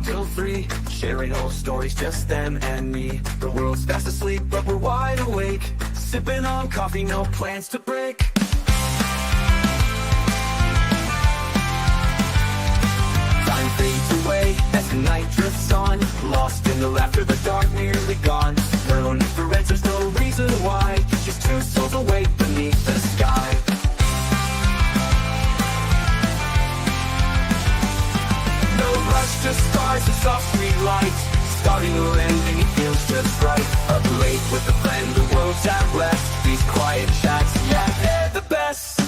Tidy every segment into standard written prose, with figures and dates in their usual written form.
till 3, sharing old stories, just them and me. The world's fast asleep, but we're wide awake, sipping on coffee, no plans to break. Time fades away as the night drifts on, lost in the laughter, the dark nearly gone. No need for answers, no reason why, just two souls awake beneath the sky. No rush, just stars and soft street lights, starting or ending, it feels just right. Up late with a friend, the world's at rest, these quiet chats, yeah, they're the best.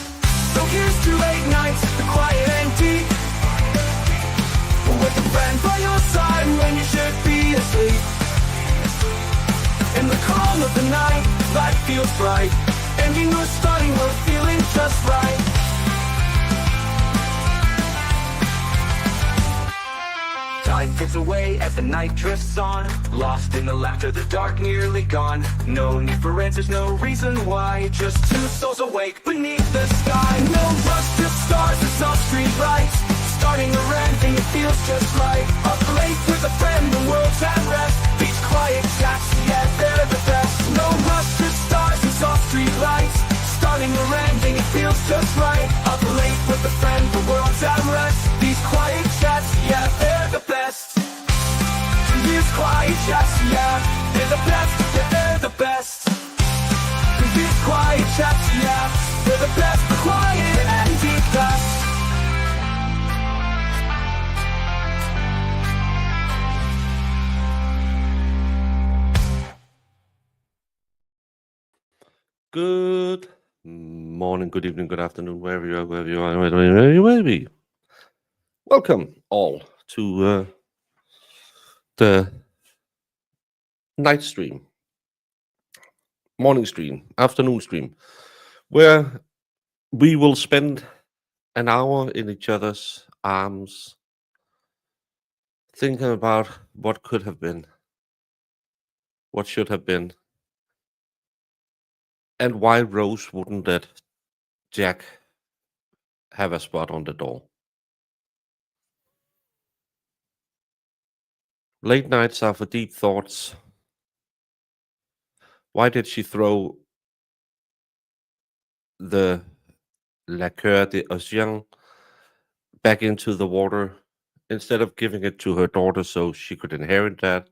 So here's to late nights, the quiet and deep, with a friend by your side when you should be asleep. In the calm of the night, life feels bright, ending or starting, we're feeling just right. Time fades away as the night drifts on, lost in the laughter, the dark nearly gone. No need for answers, no reason why, just two souls awake beneath the sky. No rush, just stars and soft street lights, starting or ending, it feels just right. Up late with a friend, the world's at rest, these quiet chats, yeah, they're the best. No rush, just stars and soft street lights, starting or ending, it feels just right. Up late with a friend, the world's at rest, these quiet chats, yeah, they're the best. These quiet chats, yeah, they're the best, yeah, they're the best. These quiet chats, yeah, they're the best, the quiet and deep best. Good morning, good evening, good afternoon, wherever you are, wherever you may be. Welcome all to the night stream, morning stream, afternoon stream, where we will spend an hour in each other's arms thinking about what could have been, what should have been, and why Rose wouldn't let Jack have a spot on the door. Late nights are for deep thoughts. Why did she throw the La Coeur d'Océan back into the water instead of giving it to her daughter so she could inherit that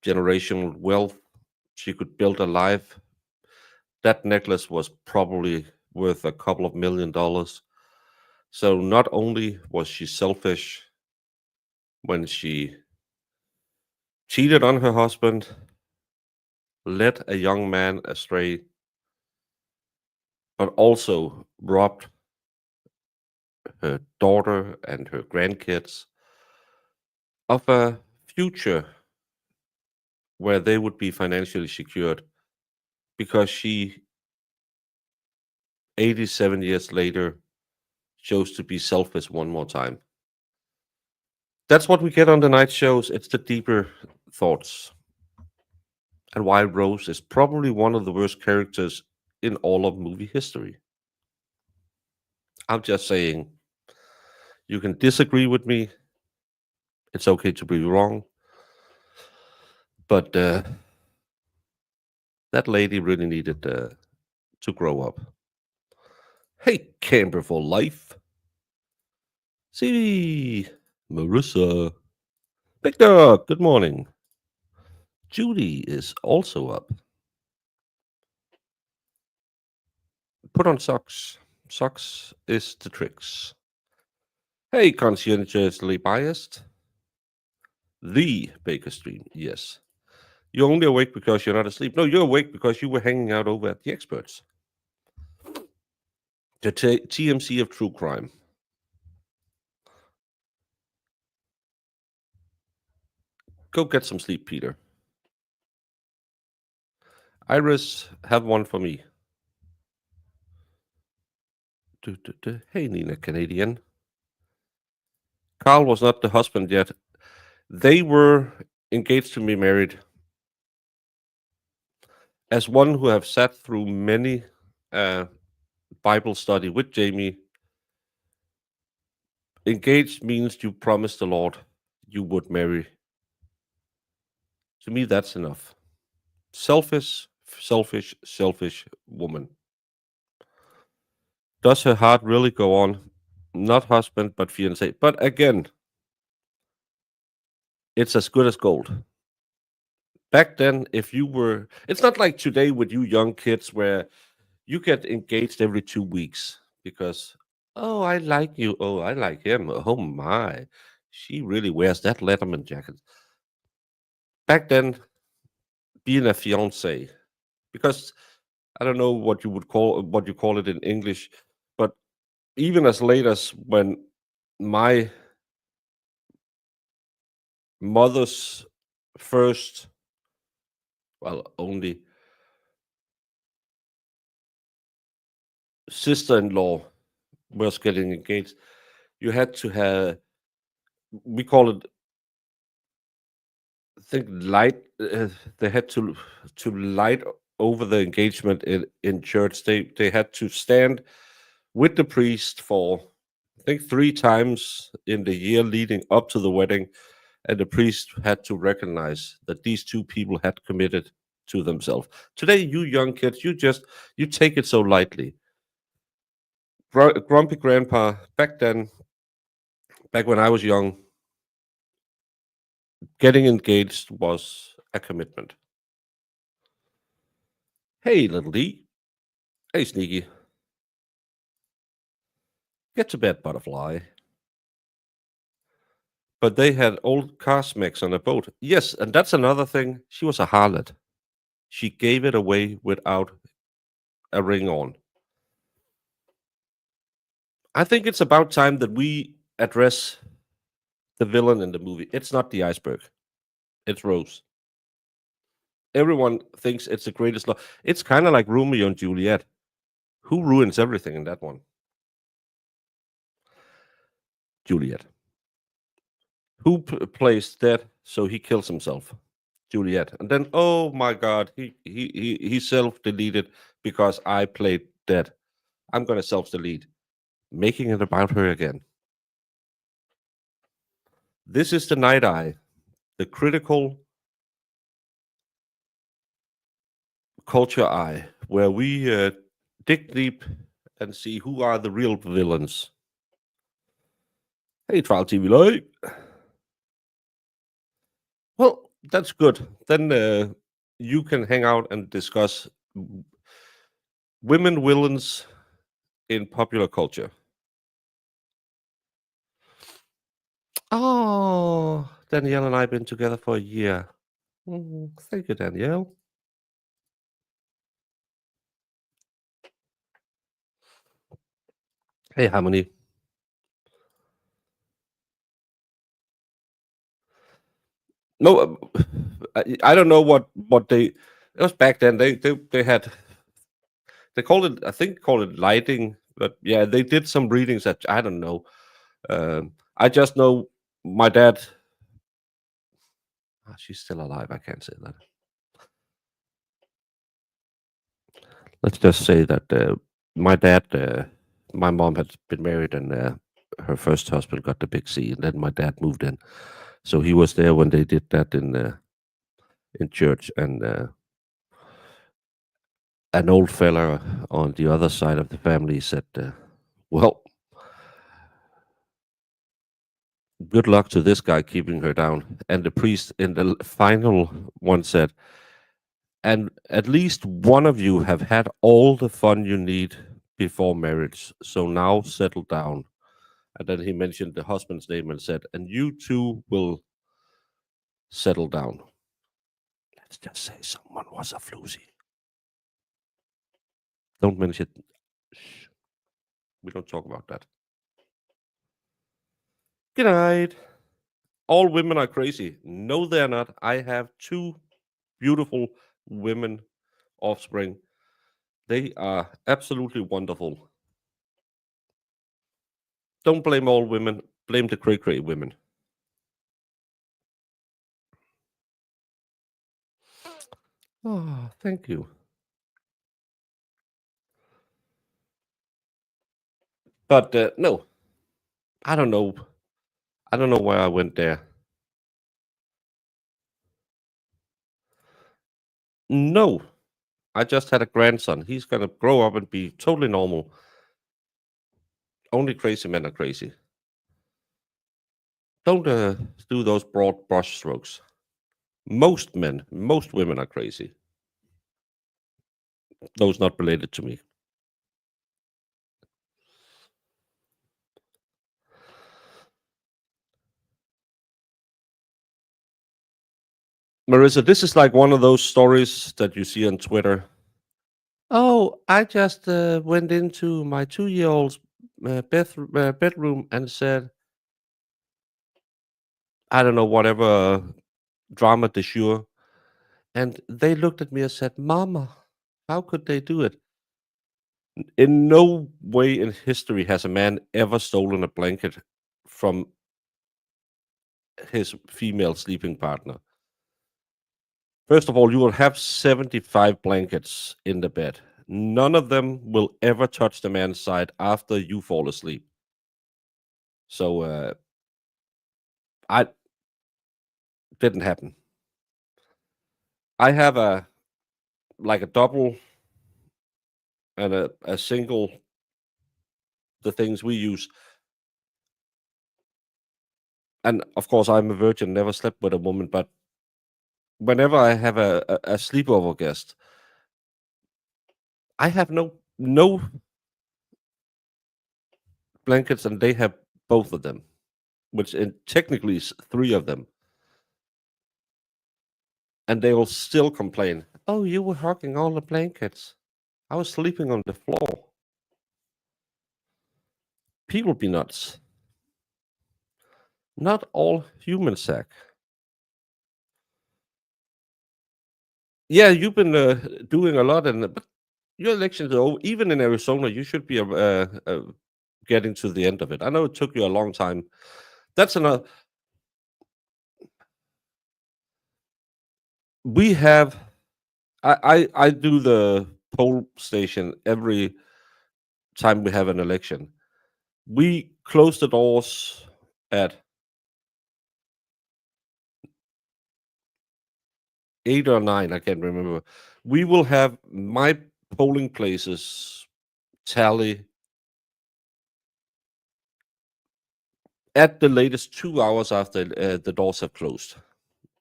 generational wealth? She could build a life. That necklace was probably worth a couple of $1 million. So not only was she selfish when she cheated on her husband, led a young man astray, but also robbed her daughter and her grandkids of a future where they would be financially secured, because she, 87 years later, chose to be selfish one more time. That's what we get on the night shows. It's the deeper thoughts. And why Rose is probably one of the worst characters in all of movie history. I'm just saying, you can disagree with me. It's okay to be wrong. But that lady really needed to grow up. Hey, Camper for life. See, Marissa. Victor, good morning. Judy is also up. Put on socks. Socks is the tricks. Hey, conscientiously biased. The Baker Stream, yes. You're only awake because you're not asleep. No, you're awake because you were hanging out over at the Experts. The TMC of true crime. Go get some sleep, Peter. Iris, have one for me. Hey, Nina Canadian. Carl was not the husband yet. They were engaged to be married. As one who have sat through many Bible study with Jamie, engaged means you promise the Lord you would marry. To me, that's enough. Selfish, selfish woman. Does her heart really go on? Not husband, but fiance. But again, it's as good as gold. Back then, if you were, it's not like today with you young kids where you get engaged every 2 weeks because, oh, I like you. Oh, I like him. Oh my, she really wears that Letterman jacket. Back then, being a fiance, because I don't know what you call it in English, but even as late as when my mother's first, well, only sister-in-law was getting engaged, you had to have, we call it, I think, light. They had to light over the engagement in church. They had to stand with the priest for, I think, 3 times in the year leading up to the wedding, and the priest had to recognize that these two people had committed to themselves. Today, you young kids, you take it so lightly. Grumpy grandpa back then, back when I was young, getting engaged was a commitment. Hey, little D. Hey, Sneaky. Get to bed, butterfly. But they had old car smecks on a boat. Yes, and that's another thing. She was a harlot. She gave it away without a ring on. I think it's about time that we address the villain in the movie. It's not the iceberg. It's Rose. Everyone thinks it's the greatest love. It's kind of like Romeo and Juliet. Who ruins everything in that one? Juliet. Who plays dead so he kills himself? Juliet. And then, oh my God, he self-deleted because I played dead. I'm gonna self-delete, making it about her again. This is the night eye, the critical culture eye, where we dig deep and see who are the real villains. Hey, Trial TV Live. Well, that's good. Then you can hang out and discuss women villains in popular culture. Oh, Danielle and I have been together for a year. Thank you, Danielle. Hey, Harmony. No, I don't know what they. It was back then. They had, they called it, I think called it lighting, but yeah, they did some readings that I don't know. I just know my dad. She's still alive. I can't say that. Let's just say that my dad, my mom had been married, and her first husband got the big C, and then my dad moved in, so he was there when they did that in church, and an old fella on the other side of the family said, "Well, good luck to this guy keeping her down." And the priest in the final one said, "And at least one of you have had all the fun you need before marriage, so now settle down." And then he mentioned the husband's name and said, "And you too will settle down." Let's just say someone was a floozy. Don't mention. Shh, we don't talk about that. Good night. All women are crazy. No, they're not. I have two beautiful women offspring. They are absolutely wonderful. Don't blame all women. Blame the cray cray women. Oh, thank you. But no, I don't know. I don't know why I went there. No, I just had a grandson. He's gonna grow up and be totally normal. Only crazy men are crazy. Don't do those broad brush strokes. Most men, most women are crazy. Those not related to me. Marissa, this is like one of those stories that you see on Twitter. Oh, I just went into my 2-year-old's bedroom and said, I don't know, whatever drama de jour. And they looked at me and said, Mama, how could they do it? In no way in history has a man ever stolen a blanket from his female sleeping partner. First of all, you will have 75 blankets in the bed. None of them will ever touch the man's side after you fall asleep. So I didn't happen. I have a double and a single, the things we use. And of course, I'm a virgin, never slept with a woman, but whenever I have a sleepover guest, I have no blankets, and they have both of them, which technically is 3 of them. And they will still complain. Oh, you were hogging all the blankets. I was sleeping on the floor. People be nuts. Not all humans, Zach. Yeah, you've been doing a lot, but your elections are over. Even in Arizona, you should be getting to the end of it. I know it took you a long time. That's another. We have. I do the poll station every time we have an election. We close the doors at 8 or 9. I can't remember. We will have my polling places tally at the latest 2 hours after the doors have closed.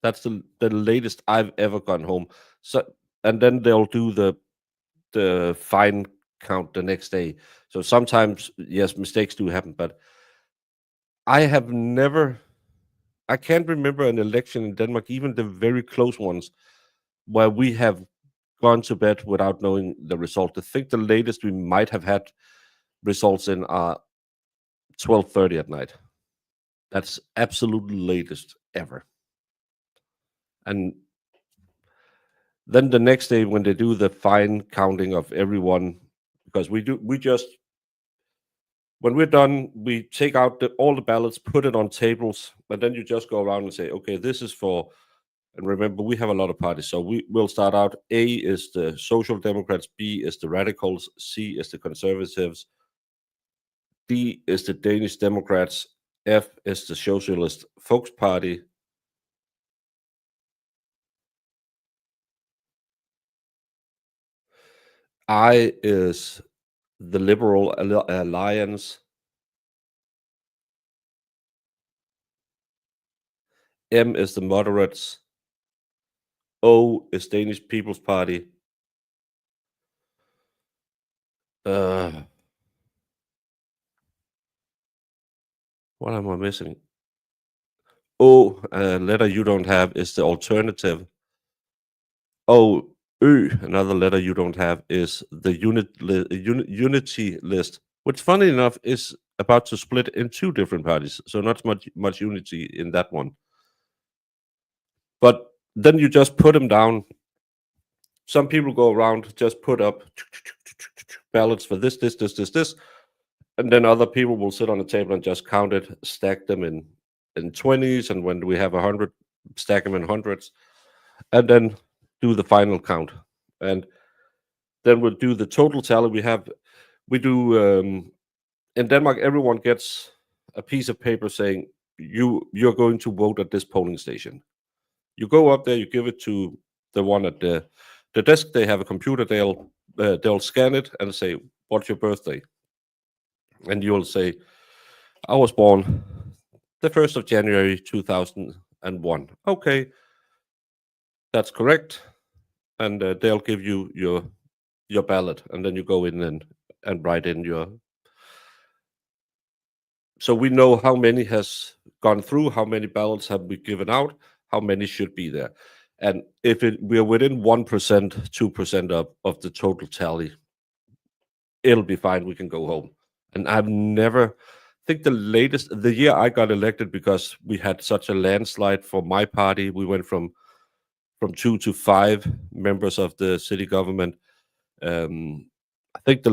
That's the latest I've ever gone home. So, and then they'll do the fine count the next day. So sometimes, yes, mistakes do happen, but I have never. I can't remember an election in Denmark, even the very close ones, where we have gone to bed without knowing the result. I think the latest we might have had results in are 12:30 at night. That's absolute latest ever. And then the next day when they do the fine counting of everyone, because we just when we're done, we take out all the ballots, put it on tables, and then you just go around and say, okay, this is for. And remember, we have a lot of parties, so we will start out. A is the Social Democrats, B is the Radicals, C is the Conservatives, D is the Danish Democrats, F is the Socialist Folks Party, I is the Liberal Alliance, M is the Moderates, O is Danish People's Party. What am I missing? O, letter you don't have, is the Alternative. Oh, another letter you don't have, is the unity list, which, funny enough, is about to split in 2 different parties. So not much unity in that one. But then you just put them down. Some people go around, just put up ballots for this, and then other people will sit on the table and just count it, stack them in 20s, and when we have 100, stack them in hundreds, and then do the final count. And then we'll do the total tally. We do in Denmark, everyone gets a piece of paper saying you're going to vote at this polling station. You go up there, you give it to the one at the desk, they have a computer. They'll scan it and say, "What's your birthday?" And you'll say, "I was born the 1st of January 2001." Okay, that's correct. And they'll give you your ballot, and then you go in and write in your. So we know how many has gone through, how many ballots have we given out, how many should be there. And if we're within 1%, 2% of the total tally, it'll be fine. We can go home. And I've never, I think the year I got elected, because we had such a landslide for my party, we went from 2 to 5 members of the city government. I think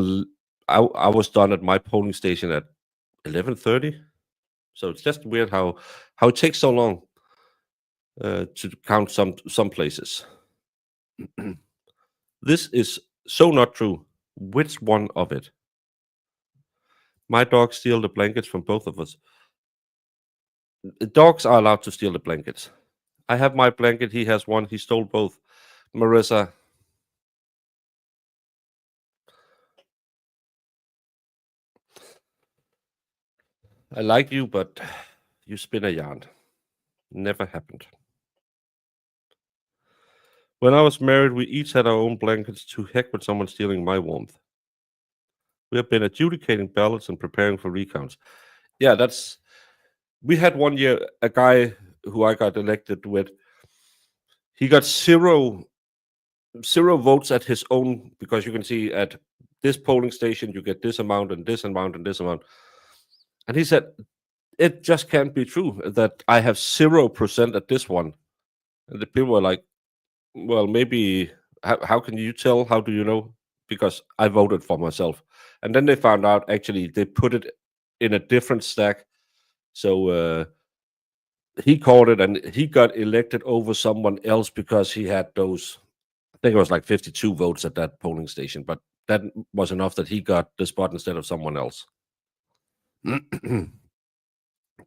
I was done at my polling station at 11:30. So it's just weird how it takes so long to count some places. This is so not true. Which one of it? My dog steal the blankets from both of us. Dogs are allowed to steal the blankets. I have my blanket. He has one. He stole both. Marissa, I like you, but you spin a yarn. Never happened. When I was married, we each had our own blankets. To heck with someone stealing my warmth. We have been adjudicating ballots and preparing for recounts. Yeah, we had one year a guy who I got elected with. He got zero votes at his own, because you can see at this polling station you get this amount and this amount and this amount. And he said, it just can't be true that I have 0% at this one. And the people were like, well, maybe, how can you tell? How do you know? Because I voted for myself. And then they found out, actually, they put it in a different stack. So he called it, and he got elected over someone else because he had those, I think it was like 52 votes at that polling station. But that was enough that he got the spot instead of someone else.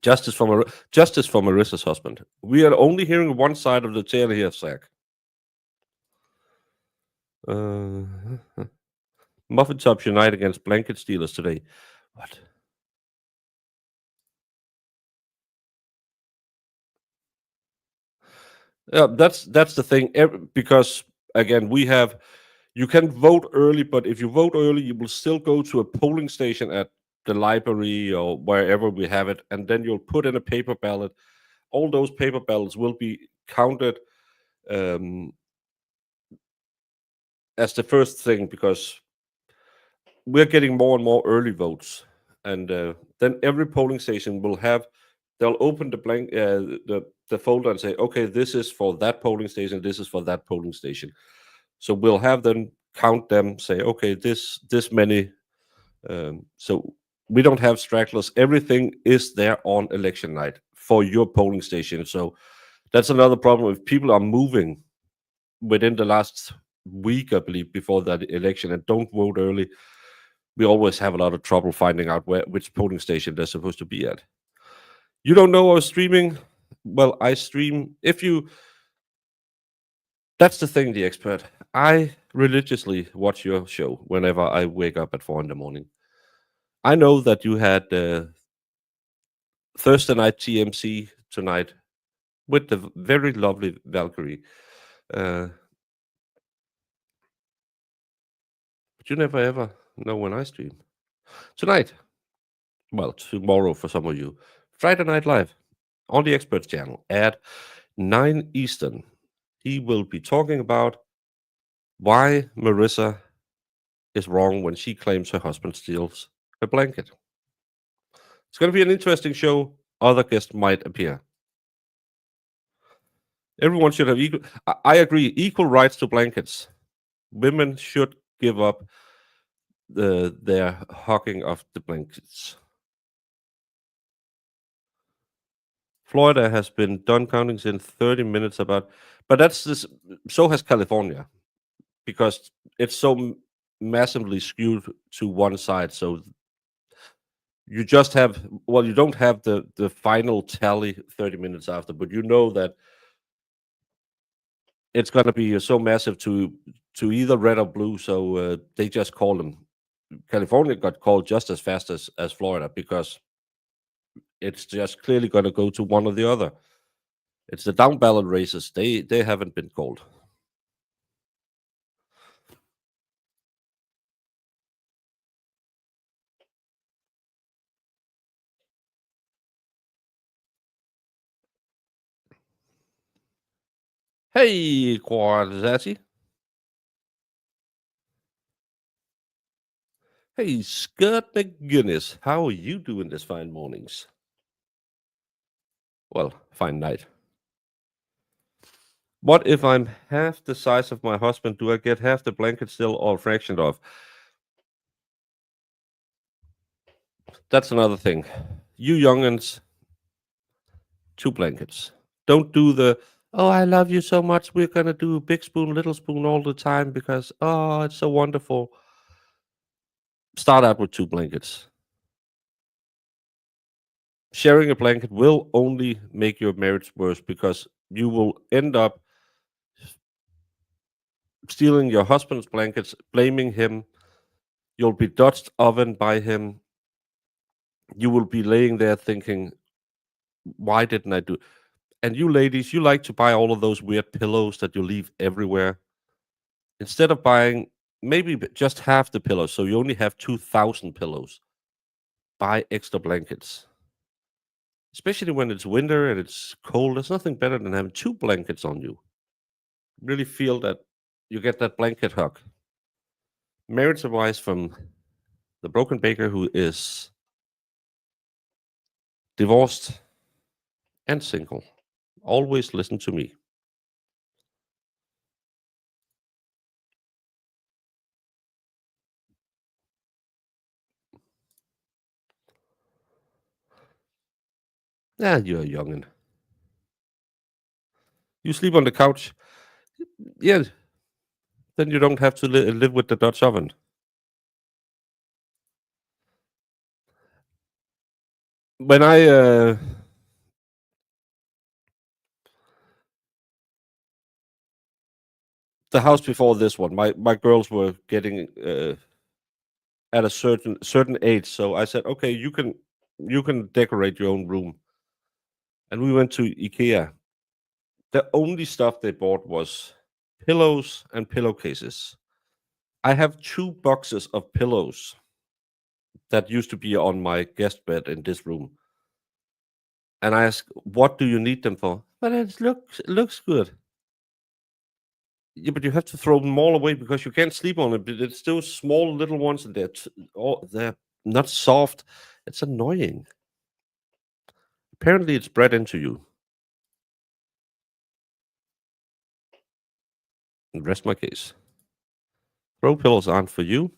Justice for Marissa's husband. We are only hearing one side of the tale here, Zach. Muffin Tops unite against blanket stealers today. What? Yeah, that's the thing. Because again, you can vote early, but if you vote early, you will still go to a polling station at the library or wherever we have it, and then you'll put in a paper ballot. All those paper ballots will be counted as the first thing, because we're getting more and more early votes, and then every polling station they'll open the folder and say, okay, this is for that polling station, this is for that polling station. So we'll have them count them, say, okay, this many. So we don't have stragglers. Everything is there on election night for your polling station. So that's another problem. If people are moving within the last week, I believe, before that election, and don't vote early, we always have a lot of trouble finding out which polling station they're supposed to be at. You don't know I was streaming? Well, I stream. That's the thing, the expert. I religiously watch your show whenever I wake up at 4 in the morning. I know that you had Thursday night TMC tonight with the very lovely Valkyrie. But you never ever know when I stream. Tonight, well, tomorrow for some of you, Friday Night Live on the Experts channel at 9 Eastern. He will be talking about why Marissa is wrong when she claims her husband steals her blanket. It's going to be an interesting show. Other guests might appear. Everyone should have equal. I agree. Equal rights to blankets. Women should give up their hogging of the blankets. Florida has been done counting in 30 minutes but that's this. So has California, because it's so massively skewed to one side. So you just have, well, you don't have the final tally 30 minutes after, but you know that it's gonna be so massive to either red or blue. So they just call them. California got called just as fast as Florida because it's just clearly going to go to one or the other. It's the down ballot races. They haven't been called. Hey, Quadzati. Hey, Scott McGinnis. How are you doing this fine mornings? Well, fine night. What if I'm half the size of my husband? Do I get half the blanket still or a fraction of? That's another thing. You youngins, two blankets. Don't do the, oh, I love you so much. We're going to do big spoon, little spoon all the time because, oh, it's so wonderful. Start out with two blankets. Sharing a blanket will only make your marriage worse because you will end up stealing your husband's blankets, blaming him. You'll be Dutch oven by him. You will be laying there thinking, why didn't I do? And you ladies, you like to buy all of those weird pillows that you leave everywhere. Instead of buying maybe just half the pillows, so you only have 2,000 pillows, buy extra blankets. Especially when it's winter and it's cold, there's nothing better than having two blankets on you. Really feel that you get that blanket hug. Marriage advice from the broken baker who is divorced and single. Always listen to me. Ah, you're a youngin'. You sleep on the couch. Yeah, then you don't have to live with the Dutch oven. When the house before this one, my girls were getting at a certain age, so I said, okay, you can decorate your own room, and we went to IKEA. The only stuff they bought was pillows and pillowcases. I have two boxes of pillows that used to be on my guest bed in this room. And I asked, what do you need them for? But it looks good. Yeah, but you have to throw them all away because you can't sleep on it. But it's still small little ones, and they're not soft. It's annoying. Apparently, it's bred into you. And rest my case. Throw pillows aren't for you.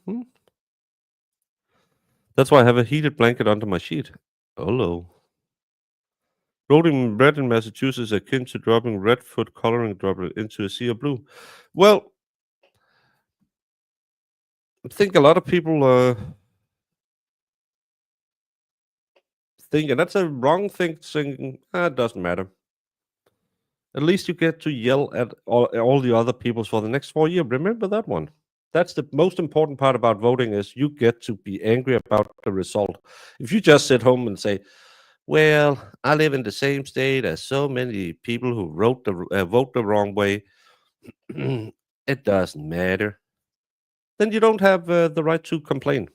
That's why I have a heated blanket under my sheet. Hello. Rolling red in Massachusetts is akin to dropping red food coloring droplet into a sea of blue. Well, I think a lot of people think, and that's a wrong thing, thinking, it doesn't matter. At least you get to yell at all the other peoples for the next 4 years. Remember that one. That's the most important part about voting is you get to be angry about the result. If you just sit home and say, well, I live in the same state as so many people who vote the wrong way, it doesn't matter. Then you don't have the right to complain.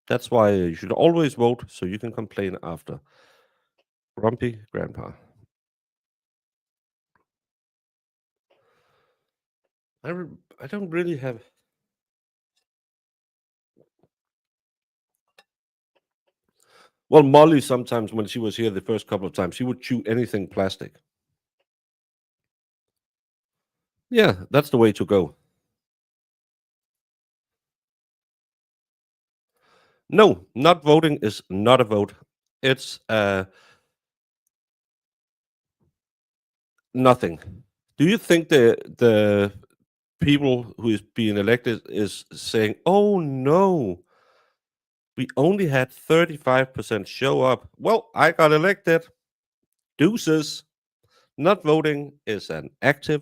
That's why you should always vote so you can complain after. Grumpy Grandpa. I don't really have. Well, Molly sometimes when she was here the first couple of times, she would chew anything plastic. Yeah, that's the way to go. No, not voting is not a vote. It's nothing. Do you think the people who is being elected is saying, "Oh no, we only had 35% show up. Well, I got elected. Deuces." Not voting is an active,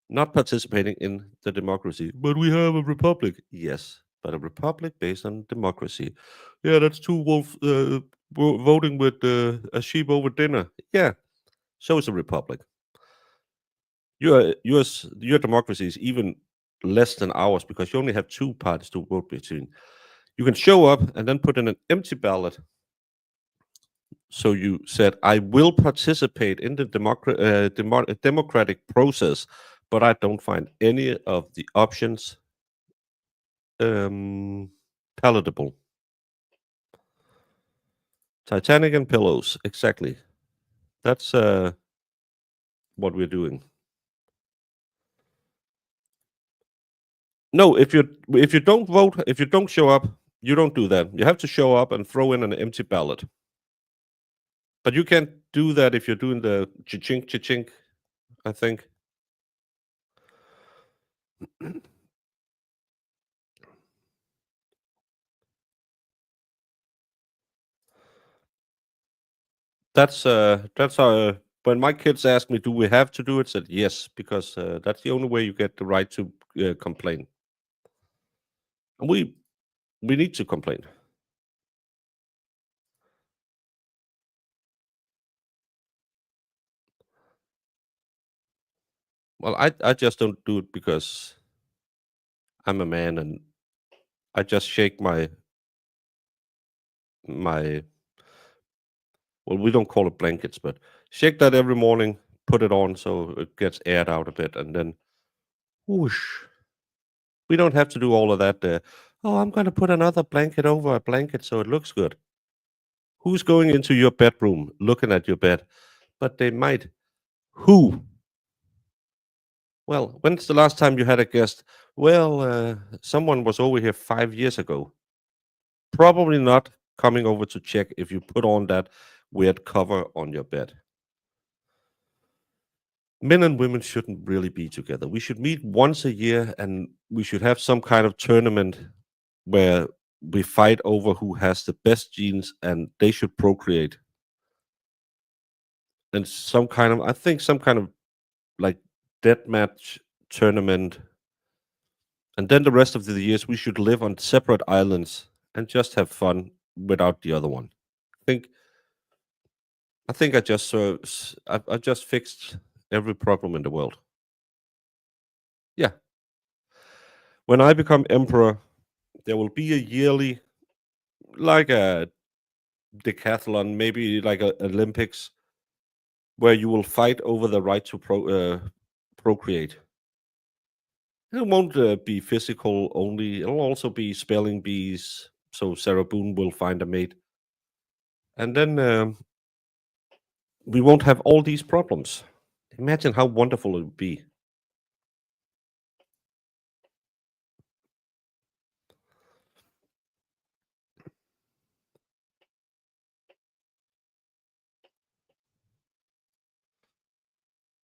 not participating in the democracy. But we have a republic. Yes, but a republic based on democracy. Yeah, that's two wolves voting with a sheep over dinner. Yeah, so is a republic. Your democracy is even less than ours because you only have two parties to vote between. You can show up and then put in an empty ballot. So you said, I will participate in the democratic process, but I don't find any of the options um, palatable. Titanic and pillows, exactly. That's what we're doing. No, if you don't vote, if you don't show up, you don't do that. You have to show up and throw in an empty ballot. But you can't do that if you're doing the cha-chink, cha-chink, I think. That's when my kids ask me, "Do we have to do it?" Said yes, because that's the only way you get the right to complain, and we need to complain. Well, I just don't do it because I'm a man, and I just shake my well, we don't call it blankets, but shake that every morning, put it on so it gets aired out a bit, and then whoosh. We don't have to do all of that. Oh, I'm going to put another blanket over a blanket so it looks good. Who's going into your bedroom looking at your bed? But they might. Who? Well, when's the last time you had a guest? Well, someone was over here 5 years ago. Probably not coming over to check if you put on that weird cover on your bed. Men and women shouldn't really be together. We should meet once a year and we should have some kind of tournament where we fight over who has the best genes and they should procreate. And some kind of, I think, some kind of like death match tournament. And then the rest of the years, we should live on separate islands and just have fun without the other one. think I think I just fixed every problem in the world. Yeah. When I become emperor, there will be a yearly, like a decathlon, maybe like a Olympics, where you will fight over the right to procreate. It won't be physical only. It'll also be spelling bees. So Sarah Boone will find a mate, and then we won't have all these problems. Imagine how wonderful it would be.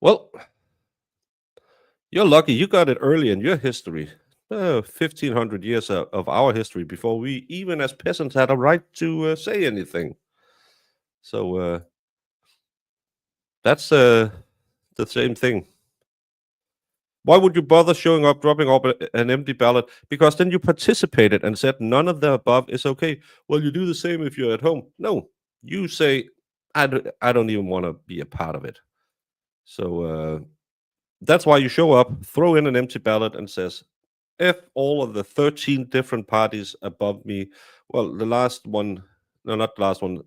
Well, you're lucky. You got it early in your history. 1,500 years of our history before we, even as peasants, had a right to say anything. So that's the same thing. Why would you bother showing up, dropping off an empty ballot? Because then you participated and said none of the above is okay. Well, you do the same if you're at home. No, you say, I don't even want to be a part of it. So that's why you show up, throw in an empty ballot, and says, if all of the 13 different parties above me, well, the last one, no, not the last one,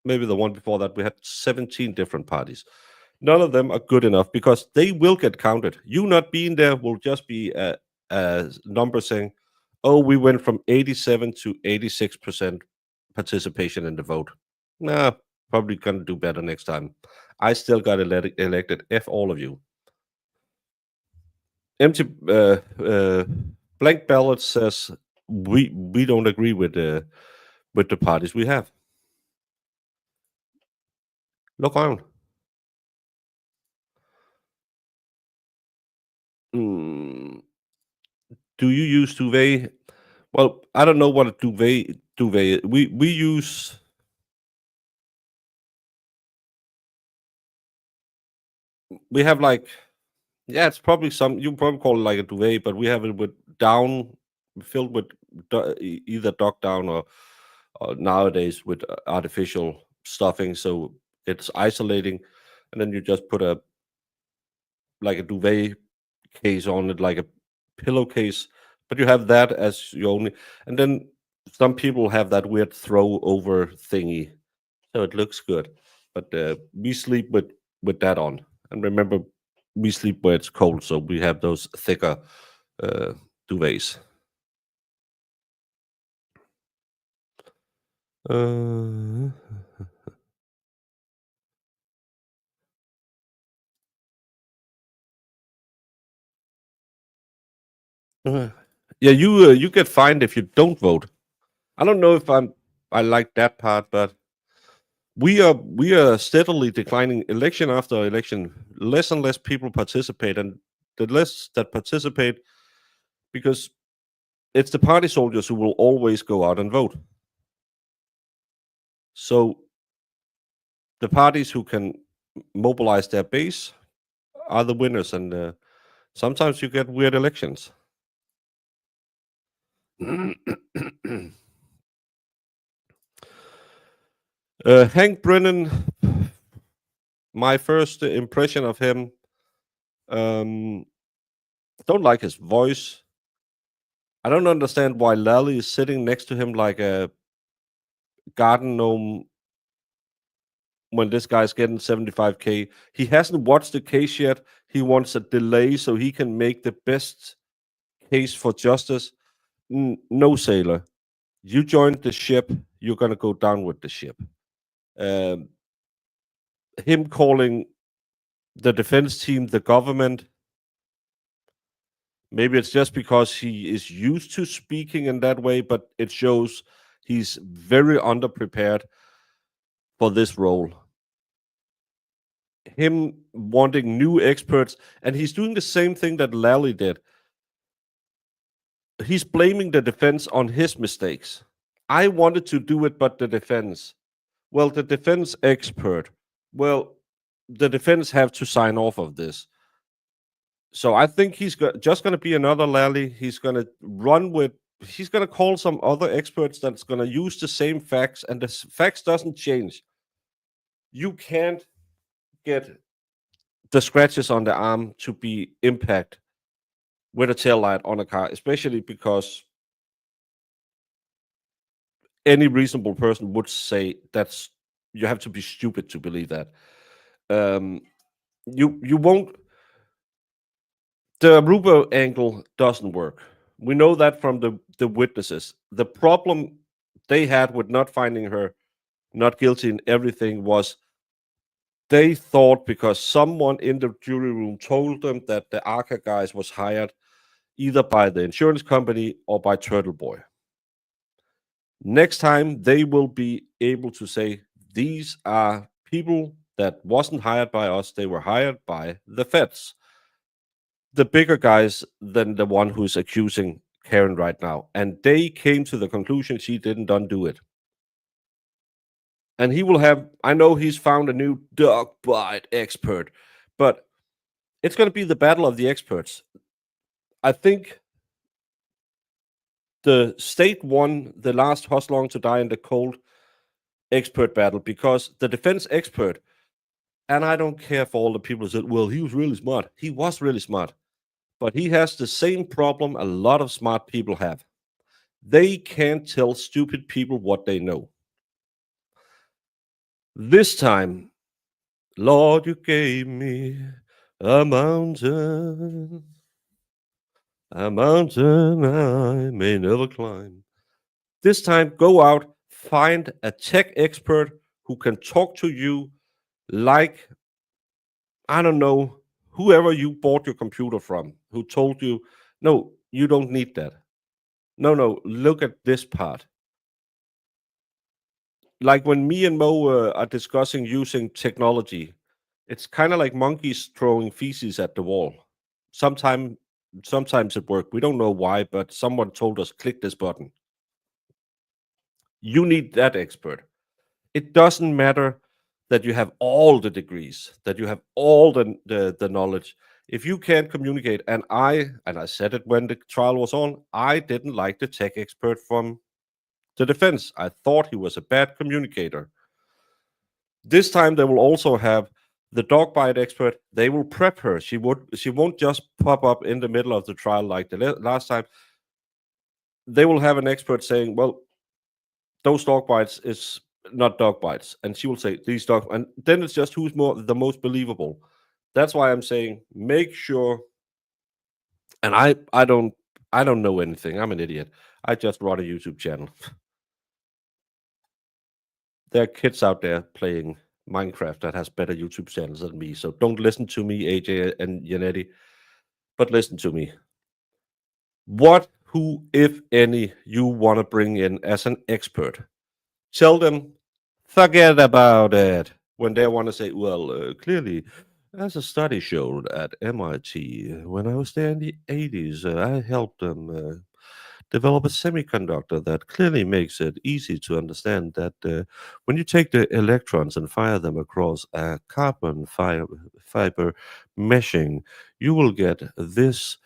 maybe the one before that, we had 17 different parties. None of them are good enough because they will get counted. You not being there will just be a number saying, oh, we went from 87 to 86% participation in the vote. Nah, probably going to do better next time. I still got elected. F all of you. Empty blank ballot says we don't agree with the parties we have. Look around. Mm, do you use duvet? Well, I don't know what a duvet. We use we have like, yeah, it's probably some, you probably call it like a duvet, but we have it with down filled with either duck down or nowadays with artificial stuffing, so it's isolating, and then you just put a like a duvet case on it, like a pillowcase, but you have that as your only. And then some people have that weird throw over thingy, so it looks good. But we sleep with that on, and remember, we sleep where it's cold, so we have those thicker uh, duvets. Uh, uh, yeah, you get fined if you don't vote. I don't know if I like that part, but we are steadily declining election after election. Less and less people participate, and the less that participate, because it's the party soldiers who will always go out and vote. So the parties who can mobilize their base are the winners, and sometimes you get weird elections. Hank Brennan, my first impression of him, um, don't like his voice. I don't understand why Lally is sitting next to him like a garden gnome when this guy's getting 75K. He hasn't watched the case yet. He wants a delay so he can make the best case for justice. No, sailor. You joined the ship, you're going to go down with the ship. Um, him calling the defense team the government, maybe it's just because he is used to speaking in that way, but it shows he's very underprepared for this role. Him wanting new experts, and he's doing the same thing that Lally did. He's blaming the defense on his mistakes. I wanted to do it, but the defense. Well, the defense expert. Well, the defense have to sign off of this. So I think he's just going to be another Lally. He's going to run with. He's going to call some other experts that's going to use the same facts, and the facts doesn't change. You can't get the scratches on the arm to be impact with a tail light on a car, especially because any reasonable person would say that's you have to be stupid to believe that. You won't. The Aruba angle doesn't work. We know that from the witnesses. The problem they had with not finding her not guilty in everything was they thought because someone in the jury room told them that the Arca guys was hired either by the insurance company or by Turtle Boy. Next time they will be able to say these are people that wasn't hired by us, they were hired by the feds, the bigger guys than the one who's accusing Karen right now, and they came to the conclusion she didn't undo it. And he will have, I know he's found a new dog bite expert, but it's going to be the battle of the experts. I think the state won the last Horse Long to Die in the Cold expert battle because the defense expert, and I don't care for all the people who said, well, he was really smart. He was really smart, but he has the same problem a lot of smart people have. They can't tell stupid people what they know. This time, Lord, you gave me a mountain I may never climb. This time, go out, find a tech expert who can talk to you like, I don't know, whoever you bought your computer from, who told you, no, you don't need that. No, look at this part. Like when me and Mo are discussing using technology, it's kind of like monkeys throwing feces at the wall. Sometimes it worked. We don't know why, but someone told us click this button. You need that expert. It doesn't matter that you have all the degrees, that you have all the knowledge. If you can't communicate, and I said it when the trial was on, I didn't like the tech expert from the defense. I thought he was a bad communicator. This time they will also have the dog bite expert. They will prep her. She won't just pop up in the middle of the trial like the last time. They will have an expert saying, well, those dog bites is not dog bites, and she will say these dog, and then it's just who's the most believable. That's why I'm saying make sure. And I don't know anything. I'm an idiot. I just run a YouTube channel. There are kids out there playing Minecraft that has better YouTube channels than me. So don't listen to me, AJ and Yanetti, but listen to me. What, who, if any, you want to bring in as an expert? Tell them, forget about it. When they want to say, well, clearly, as a study showed at MIT, when I was there in the 80s, I helped them develop a semiconductor that clearly makes it easy to understand that when you take the electrons and fire them across a carbon fiber meshing, you will get this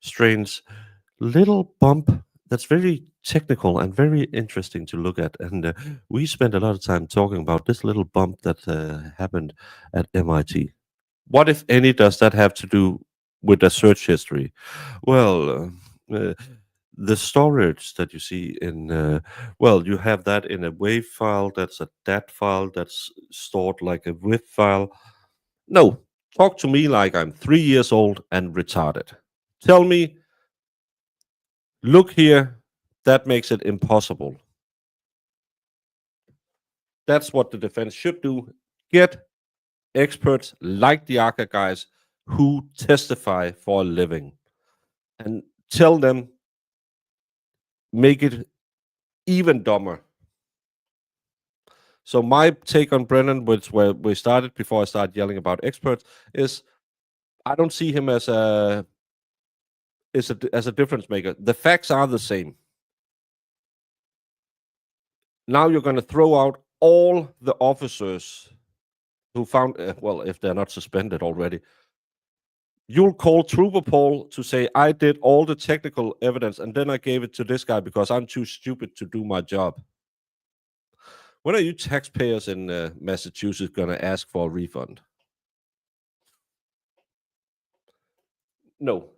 strange little bump that's very technical and very interesting to look at. And we spent a lot of time talking about this little bump that happened at MIT. What, if any, does that have to do with the search history? Well, the storage that you see in, well, you have that in a WAV file, that's a DAT file that's stored like a WIF file. No, talk to me like I'm 3 years old and retarded. Tell me, look here, that makes it impossible. That's what the defense should do. Get experts like the ACA guys who testify for a living and tell them, make it even dumber. So my take on Brennan, which where we started before I started yelling about experts, is I don't see him as a difference maker. The facts are the same. Now you're going to throw out all the officers who found, well, if they're not suspended already. You'll call Trooper Paul to say, I did all the technical evidence and then I gave it to this guy because I'm too stupid to do my job. When are you taxpayers in Massachusetts going to ask for a refund? No.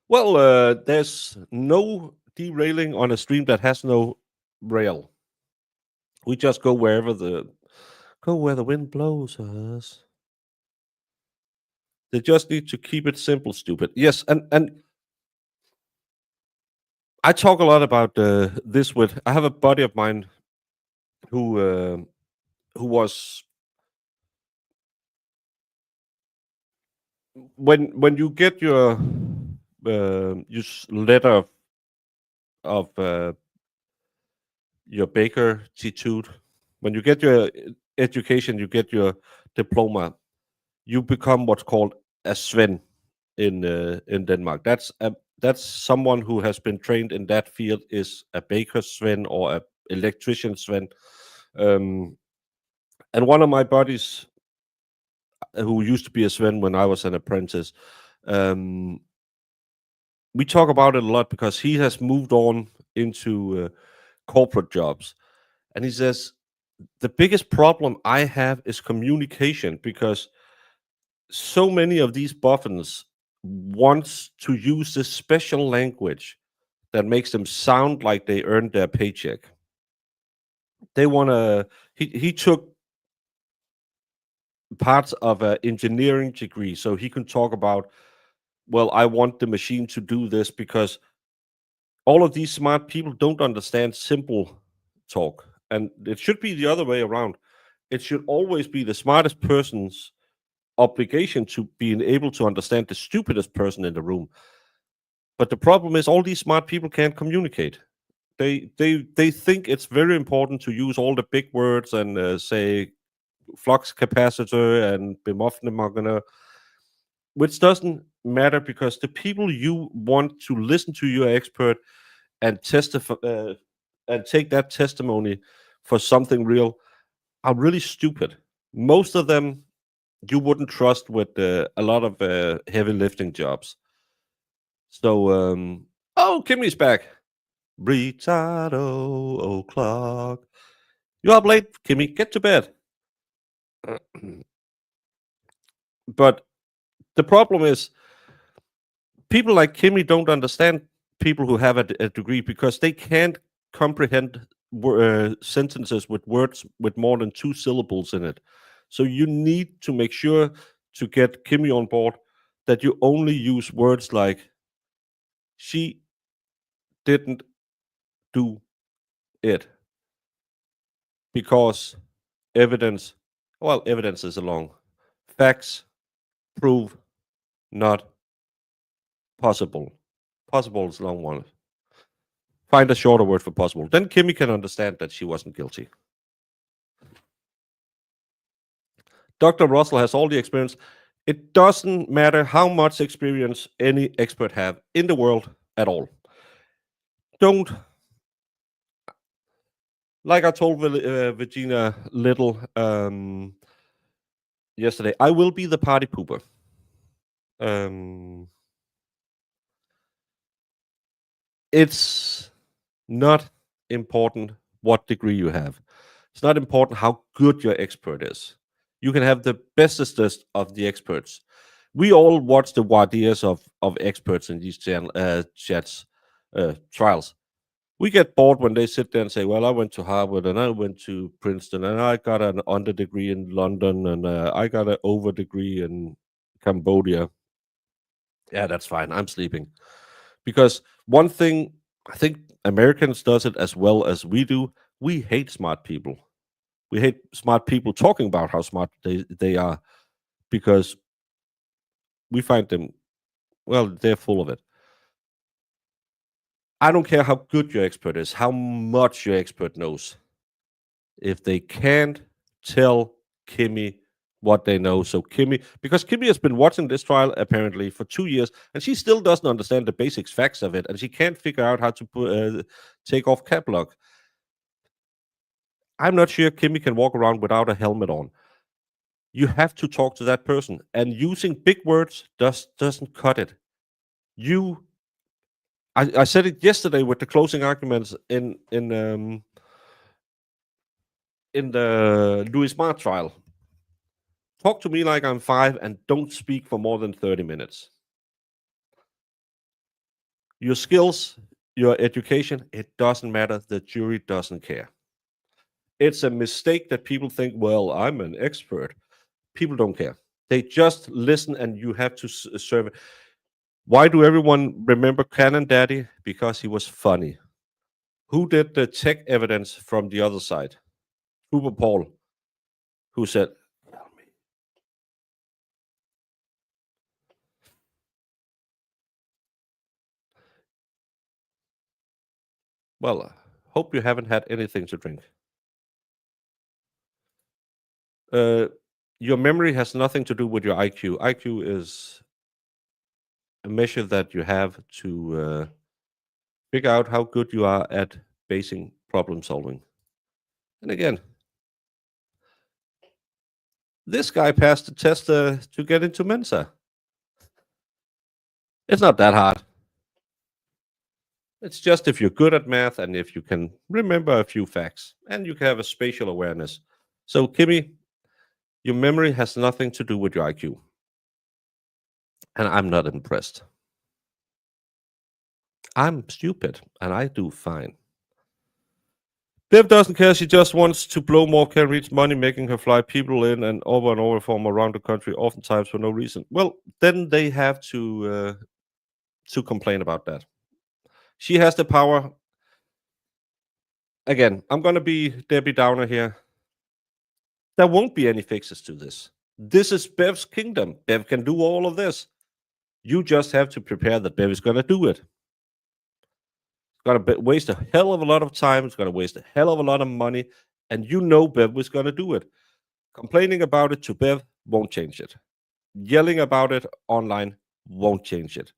Well, there's no derailing on a stream that has no rail. We just go where the wind blows us. They just need to keep it simple, stupid. Yes, and I talk a lot about this with. I have a buddy of mine who was when you get your letter of your baker attitude. When you get your education, you get your diploma. You become what's called a Sven in Denmark. That's someone who has been trained in that field, is a baker Sven or a electrician Sven. And one of my buddies who used to be a Sven when I was an apprentice, we talk about it a lot because he has moved on into corporate jobs. And he says, the biggest problem I have is communication, because so many of these boffins want to use this special language that makes them sound like they earned their paycheck. They want to, he took parts of an engineering degree so he can talk about, well, I want the machine to do this, because all of these smart people don't understand simple talk. And it should be the other way around. It should always be the smartest person's obligation to being able to understand the stupidest person in the room. But the problem is all these smart people can't communicate. They think it's very important to use all the big words and say flux capacitor and bemofnemagana, which doesn't matter, because the people you want to listen to your expert and testify and take that testimony for something real are really stupid. Most of them you wouldn't trust with a lot of heavy lifting jobs. So, oh, Kimmy's back. Retard o'clock. You up late, Kimmy? Get to bed. But the problem is, people like Kimmy don't understand people who have a degree because they can't comprehend sentences with words with more than 2 syllables in it. So you need to make sure to get Kimmy on board that you only use words like she didn't do it because evidence, well, evidence is a long facts prove not possible. Possible is a long one. Find a shorter word for possible. Then Kimmy can understand that she wasn't guilty. Dr. Russell has all the experience. It doesn't matter how much experience any expert have in the world at all. Don't, like I told Virginia Little yesterday, I will be the party pooper. It's not important what degree you have. It's not important how good your expert is. You can have the bestest of the experts. We all watch the ideas of experts in these chats, trials. We get bored when they sit there and say, well, I went to Harvard and I went to Princeton and I got an under degree in London and I got an over degree in Cambodia. Yeah, that's fine. I'm sleeping. Because one thing, I think Americans does it as well as we do. We hate smart people. We hate smart people talking about how smart they are because we find them, well, they're full of it. I don't care how good your expert is, how much your expert knows. If they can't tell Kimmy what they know, so Kimmy, because Kimmy has been watching this trial apparently for 2 years, and she still doesn't understand the basics facts of it, and she can't figure out how to take off cap lock. I'm not sure Kimmy can walk around without a helmet on. You have to talk to that person, and using big words doesn't cut it. I said it yesterday with the closing arguments in the Louis Smart trial. Talk to me like I'm 5 and don't speak for more than 30 minutes. Your skills, your education, it doesn't matter. The jury doesn't care. It's a mistake that people think, well, I'm an expert. People don't care. They just listen and you have to serve it. Why do everyone remember Cannon Daddy? Because he was funny. Who did the tech evidence from the other side? Trooper Paul, who said, tell me. Well, hope you haven't had anything to drink. Your memory has nothing to do with your IQ. IQ is a measure that you have to figure out how good you are at basic problem solving. And again, this guy passed the test to get into Mensa. It's not that hard. It's just if you're good at math and if you can remember a few facts and you can have a spatial awareness. So, Kimmy, your memory has nothing to do with your IQ. And I'm not impressed. I'm stupid and I do fine. Bev doesn't care. She just wants to blow more can reach money, making her fly people in and over from around the country, oftentimes for no reason. Well, then they have to complain about that. She has the power. Again, I'm going to be Debbie Downer here. There won't be any fixes to this. This is Bev's kingdom. Bev can do all of this. You just have to prepare that Bev is going to do it. It's going to waste a hell of a lot of time. It's going to waste a hell of a lot of money. And you know Bev was going to do it. Complaining about it to Bev won't change it. Yelling about it online won't change it.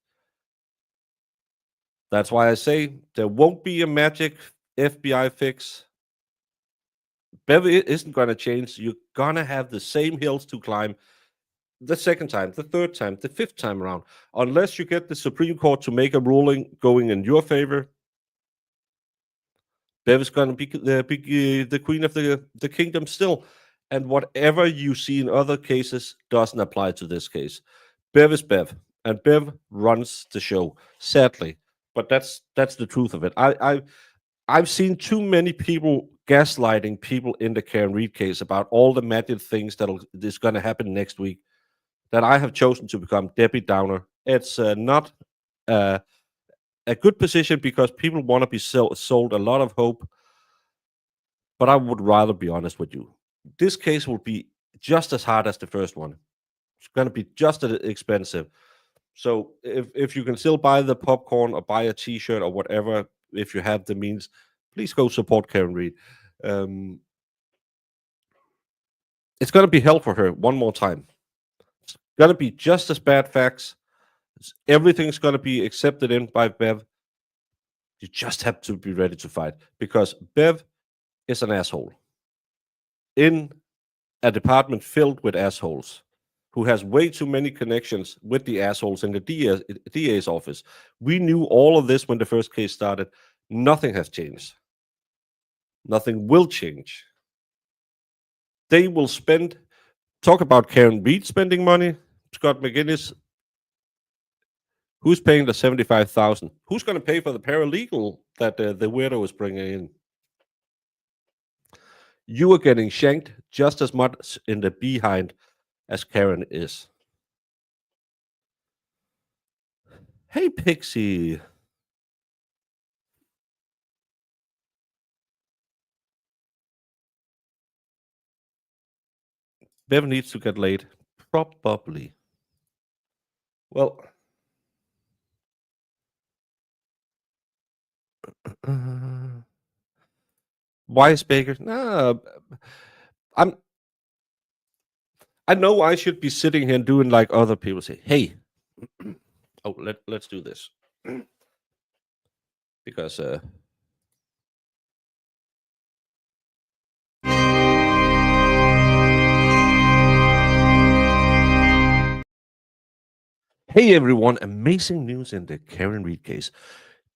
That's why I say there won't be a magic FBI fix. Bev isn't going to change. You're going to have the same hills to climb the second time, the third time, the fifth time around. Unless you get the Supreme Court to make a ruling going in your favor, Bev is going to be the queen of the kingdom still. And whatever you see in other cases doesn't apply to this case. Bev is Bev, and Bev runs the show, sadly. But that's the truth of it. I've seen too many people gaslighting people in the Karen Reed case about all the magic things that is going to happen next week, that I have chosen to become Debbie Downer. It's not uh, a good position because people want to be sold a lot of hope, but I would rather be honest with you. This case will be just as hard as the first one. It's going to be just as expensive. So if you can still buy the popcorn or buy a T-shirt or whatever, if you have the means, please go support Karen Reed. Um, it's going to be hell for her one more time. It's going to be just as bad facts. Everything's going to be accepted in by Bev. You just have to be ready to fight because Bev is an asshole in a department filled with assholes who has way too many connections with the assholes in the DA's office. We knew all of this when the first case started. Nothing has changed. Nothing will change. They will talk about Karen Reed spending money. Scott McGinnis, who's paying the $75,000? Who's going to pay for the paralegal that the weirdo is bringing in? You are getting shanked just as much in the behind as Karen is. Hey, Pixie. Bev needs to get laid. Probably. Well, Wise Baker. Nah, I'm. I know I should be sitting here and doing like other people say. Hey, oh, let's do this because hey everyone, amazing news in the Karen Reed case.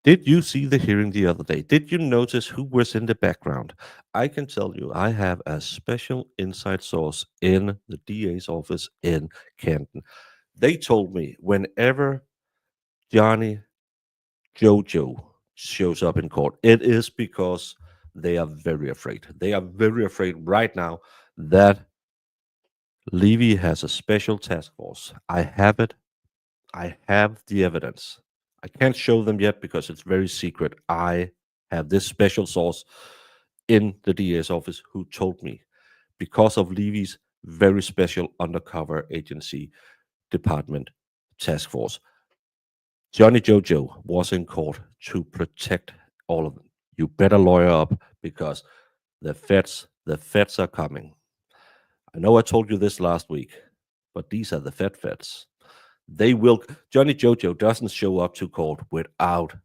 Did you see the hearing the other day? Did you notice who was in the background? I can tell you, I have a special inside source in the DA's office in Canton. They told me whenever Johnny Jojo shows up in court, it is because they are very afraid. They are very afraid right now that Levy has a special task force. I have it. I have the evidence. I can't show them yet because it's very secret. I have this special source in the DA's office who told me because of Levy's very special undercover agency department task force. Johnny Jojo was in court to protect all of them. You better lawyer up because the feds are coming. I know I told you this last week, but these are the feds. They will. Johnny Jojo doesn't show up to court without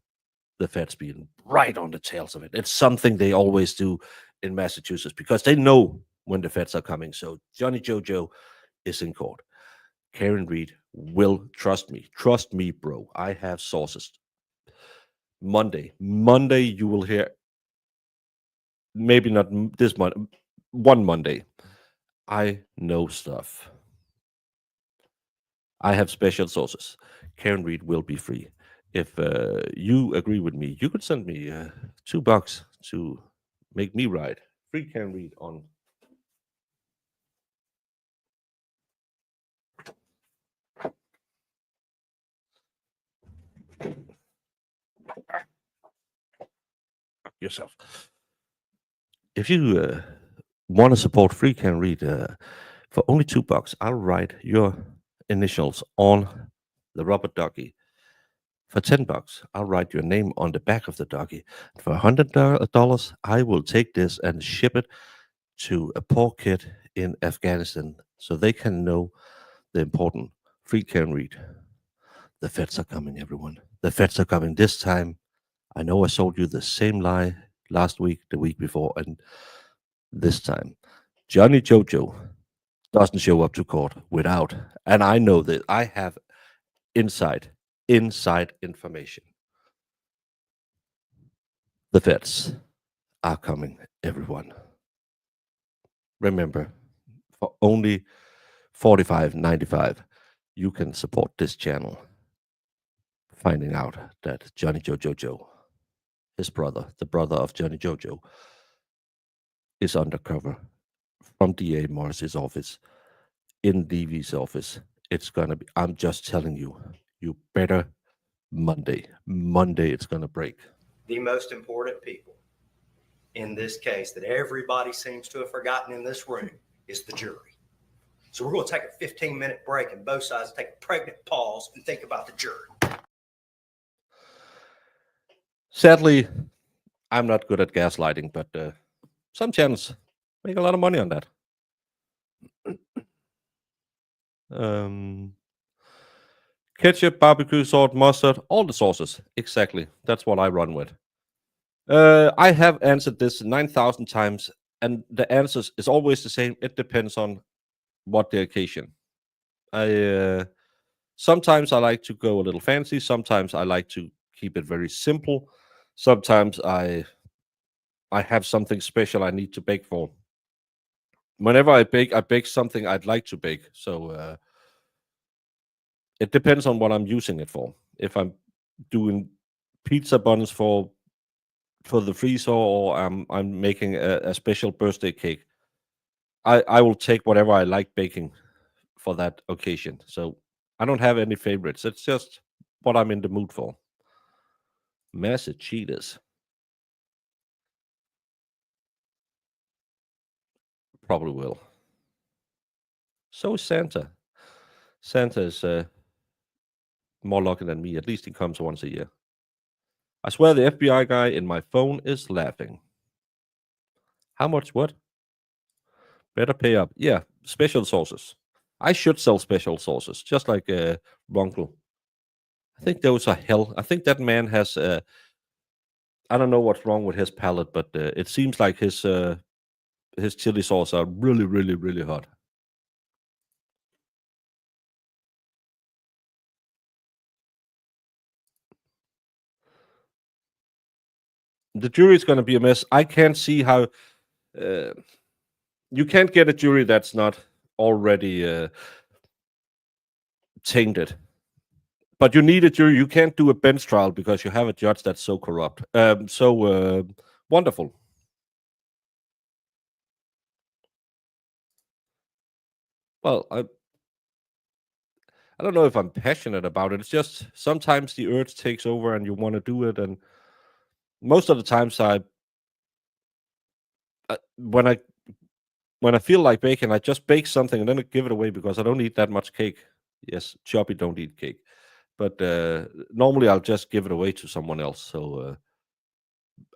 the feds being right on the tails of it. It's something they always do in Massachusetts because they know when the feds are coming. So Johnny Jojo is in court. Karen Reed will trust me. Trust me, bro. I have sources. Monday, you will hear. Maybe not this month. One Monday. I know stuff. I have special sources. Karen Reed will be free. If you agree with me, you could send me $2 to make me ride. Free Karen Reed on. Yourself. If you want to support Free Karen Reed for only $2, I'll write your initials on the rubber ducky. For $10, I'll write your name on the back of the doggy. For $100, I will take this and ship it to a poor kid in Afghanistan so they can know the important. Free Karen Reed. The feds are coming, everyone. The feds are coming this time. I know I sold you the same lie last week, the week before, and this time. Johnny Jojo doesn't show up to court without, and I know that I have inside information. The feds are coming, everyone. Remember, for only $45.95, you can support this channel. Finding out that Johnny Jojo, his brother, the brother of Johnny Jojo, is undercover from DA Morris's office in DV's office. It's gonna be. I'm just telling you. You better Monday. Monday, it's gonna break. The most important people in this case that everybody seems to have forgotten in this room is the jury. So we're going to take a 15-minute break and both sides take a pregnant pause and think about the jury. Sadly, I'm not good at gaslighting, but some channels make a lot of money on that. Ketchup, barbecue sauce, mustard, all the sauces. Exactly. That's what I run with. I have answered this 9,000 times, and the answer is always the same. It depends on what the occasion. Sometimes I like to go a little fancy. Sometimes I like to keep it very simple. Sometimes I have something special I need to bake for. Whenever I bake something I'd like to bake. So it depends on what I'm using it for. If I'm doing pizza buns for the freezer, or I'm making a special birthday cake, I will take whatever I like baking for that occasion. So I don't have any favorites. It's just what I'm in the mood for. Massive cheetahs. Probably will. So is Santa. Santa is more lucky than me. At least he comes once a year. I swear the FBI guy in my phone is laughing. How much what? Better pay up. Yeah, special sauces. I should sell special sauces, just like Ronkel. I think those are hell. I think that man has. I don't know what's wrong with his palate, but it seems like his chili sauce are really, really, really hot. The jury is going to be a mess. I can't see how you can't get a jury that's not already tainted. But you need a jury. You can't do a bench trial because you have a judge that's so corrupt. Wonderful. Well, I don't know if I'm passionate about it. It's just sometimes the urge takes over and you want to do it. And most of the times, when I feel like baking, I just bake something and then I give it away because I don't eat that much cake. Yes, Choppy don't eat cake, but normally I'll just give it away to someone else. So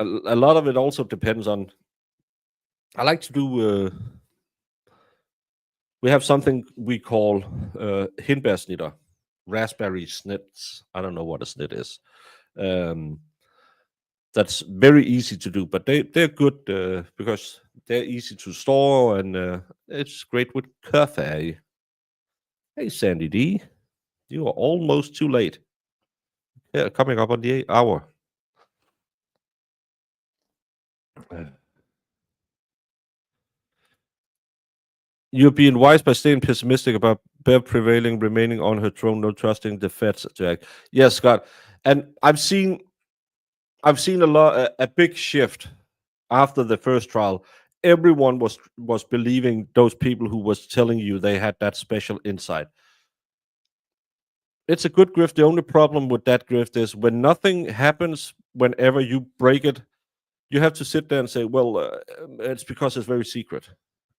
a lot of it also depends on. I like to do. We have something we call hindbærsnitter, raspberry snits. I don't know what a snit is. That's very easy to do, but they're good because they're easy to store and it's great with coffee. Hey, Sandy D, you are almost too late. Yeah, coming up on the hour. You're being wise by staying pessimistic about Bev prevailing, remaining on her throne, no trusting the feds, Jack. Yes, Scott. And I've seen a big shift after the first trial. Everyone was believing those people who was telling you they had that special insight. It's a good grift. The only problem with that grift is when nothing happens, whenever you break it, you have to sit there and say, well, it's because it's very secret.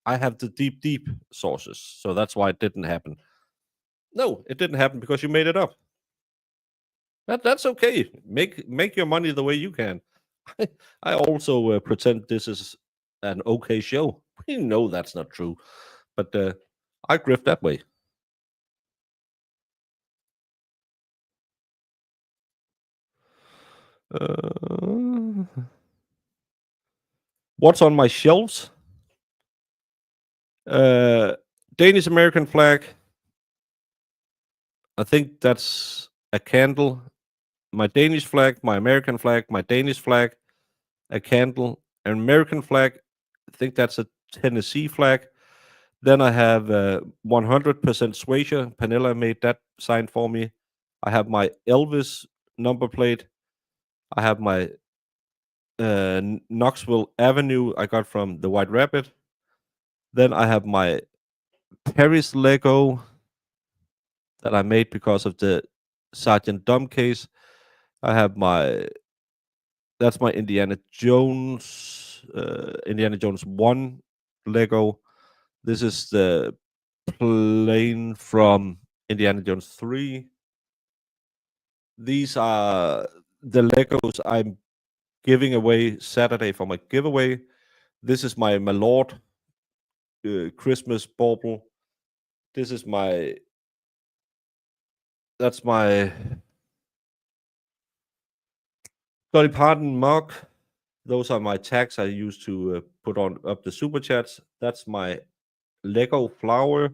I have the deep sources, so that's why it didn't happen. No, it didn't happen because you made it up. That's okay. Make your money the way you can. I also pretend this is an okay show. We know that's not true, but I grift that way. Uh, what's on my shelves? Danish American flag. I think that's a candle. My Danish flag, my American flag, my Danish flag, a candle, an American flag. I think that's a Tennessee flag. Then I have 100% Suasia. Panella made that sign for me. I have my Elvis number plate. I have my Knoxville Avenue I got from the White Rabbit. Then I have my Paris Lego that I made because of the Sergeant Dumb case. I have that's my Indiana Jones 1 Lego. This is the plane from Indiana Jones 3. These are the Legos I'm giving away Saturday for my giveaway. This is my Lord Christmas bauble. This is that's my Dolly Parton mug. Those are my tags I use to put on up the super chats. That's my Lego flower.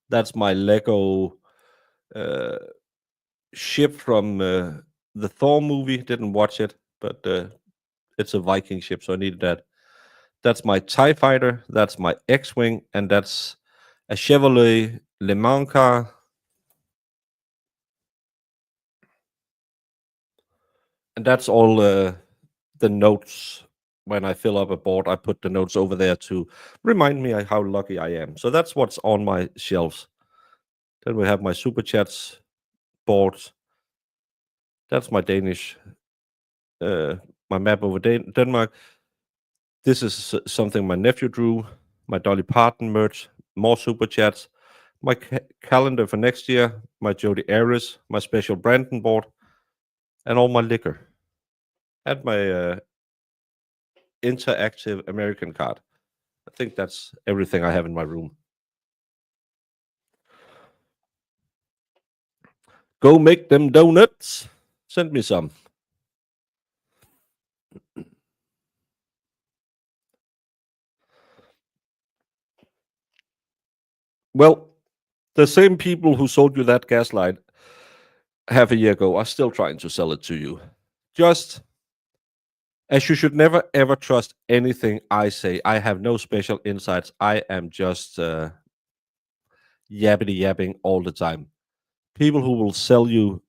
That's my Lego ship from the Thor movie. Didn't watch it, but it's a Viking ship, so I needed that. That's my TIE fighter. That's my X-wing, and that's a Chevrolet Le Mans car. And that's all the notes. When I fill up a board, I put the notes over there to remind me how lucky I am. So that's what's on my shelves. Then we have my super chats board. That's my Danish, my map over Denmark. This is something my nephew drew. My Dolly Parton merch, more super chats. My calendar for next year, my Jody Aris, my special Brandon board, and all my liquor. And my interactive American card. I think that's everything I have in my room. Go make them donuts. Send me some. Well, the same people who sold you that gaslight half a year ago are still trying to sell it to you. Just as you should never ever trust anything I say. I have no special insights. I am just yappity yapping all the time. People who will sell you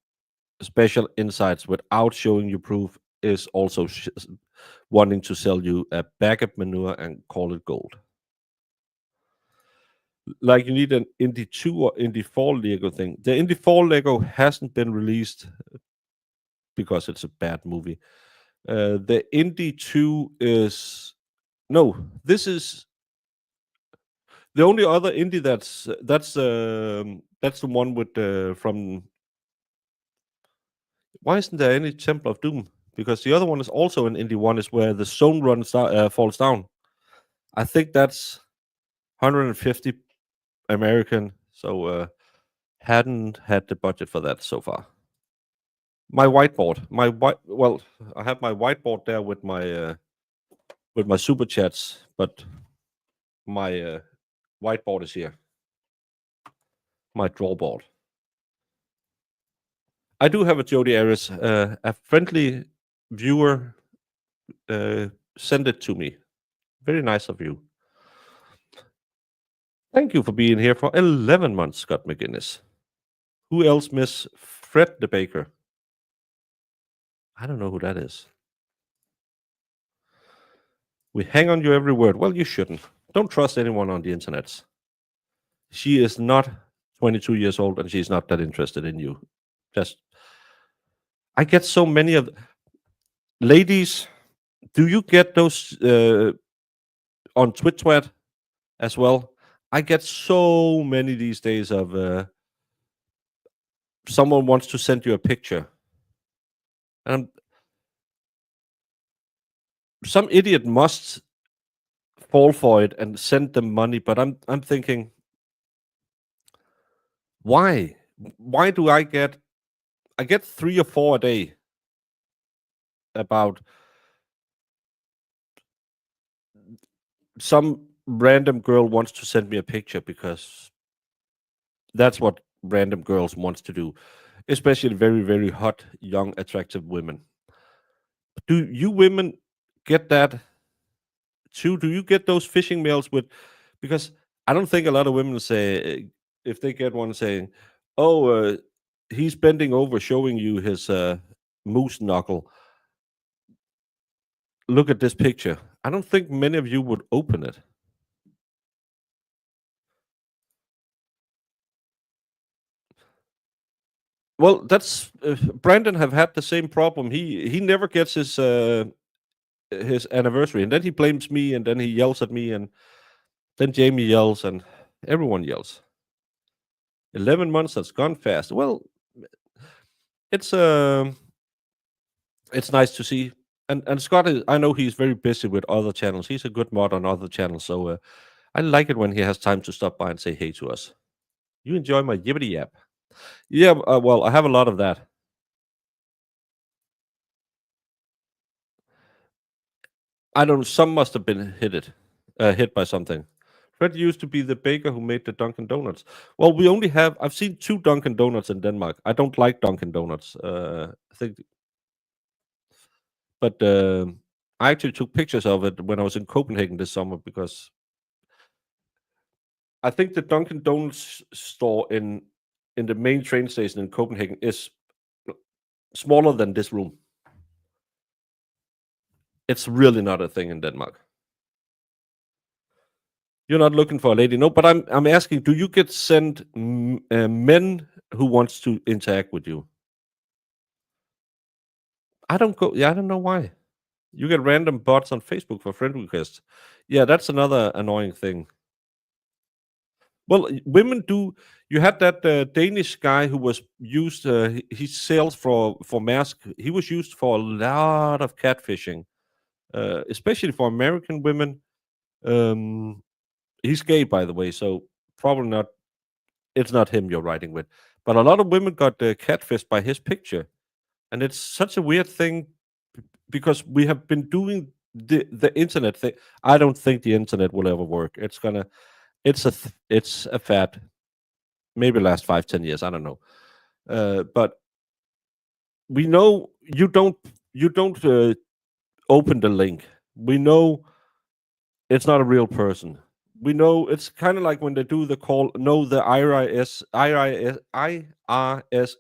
special insights without showing you proof is also wanting to sell you a bag of manure and call it gold. Like you need an Indy 2 or Indy 4 Lego thing. The Indy 4 Lego hasn't been released because it's a bad movie. The Indy 2 is no. This is the only other Indy that's the one with from. Why isn't there any Temple of Doom? Because the other one is also an Indy 1, is where the stone falls down. I think that's 150 American. So hadn't had the budget for that so far. My whiteboard, I have my whiteboard there with my super chats, but my whiteboard is here. My drawboard. I do have a Jody Aris. A friendly viewer sent it to me. Very nice of you. Thank you for being here for 11 months, Scott McGinnis. Who else miss Fred the Baker? I don't know who that is. We hang on your every word. Well, you shouldn't. Don't trust anyone on the internet. She is not 22 years old and she's not that interested in you. I get so many of ladies. Do you get those on Twitch as well? I get so many these days of someone wants to send you a picture, and some idiot must fall for it and send them money. But I'm thinking, why? Why do I get I get 3 or 4 a day about some random girl wants to send me a picture because that's what random girls wants to do, especially very, very hot, young, attractive women. Do you women get that too? Do you get those phishing mails with? Because I don't think a lot of women say if they get one saying, "Oh, he's bending over, showing you his moose knuckle. Look at this picture." I don't think many of you would open it. Well, that's Brandon have had the same problem. He never gets his anniversary, and then he blames me, and then he yells at me, and then Jamie yells, and everyone yells. 11 months has gone fast. Well, it's it's nice to see. And Scott, I know he's very busy with other channels. He's a good mod on other channels, so I like it when he has time to stop by and say hey to us. You enjoy my yibbity yap? Yeah, well, I have a lot of that. I don't. Some must have been hit by something. Fred used to be the baker who made the Dunkin' Donuts. Well, we only have. I've seen 2 Dunkin' Donuts in Denmark. I don't like Dunkin' Donuts. I think, but I actually took pictures of it when I was in Copenhagen this summer because I think the Dunkin' Donuts store in the main train station in Copenhagen is smaller than this room. It's really not a thing in Denmark. You're not looking for a lady, no. But I'm asking, do you get sent men who wants to interact with you? I don't go. Yeah, I don't know why. You get random bots on Facebook for friend requests. Yeah, that's another annoying thing. Well, women do. You had that Danish guy who was used. He sells for Maersk. He was used for a lot of catfishing, especially for American women. He's gay, by the way, so probably not. It's not him you're writing with. But a lot of women got catfished by his picture, and it's such a weird thing because we have been doing the internet thing. I don't think the internet will ever work. It's a fad. Maybe last 5-10 years. I don't know. But we know you don't open the link. We know it's not a real person. We know it's kind of like when they do the call. No, the IRS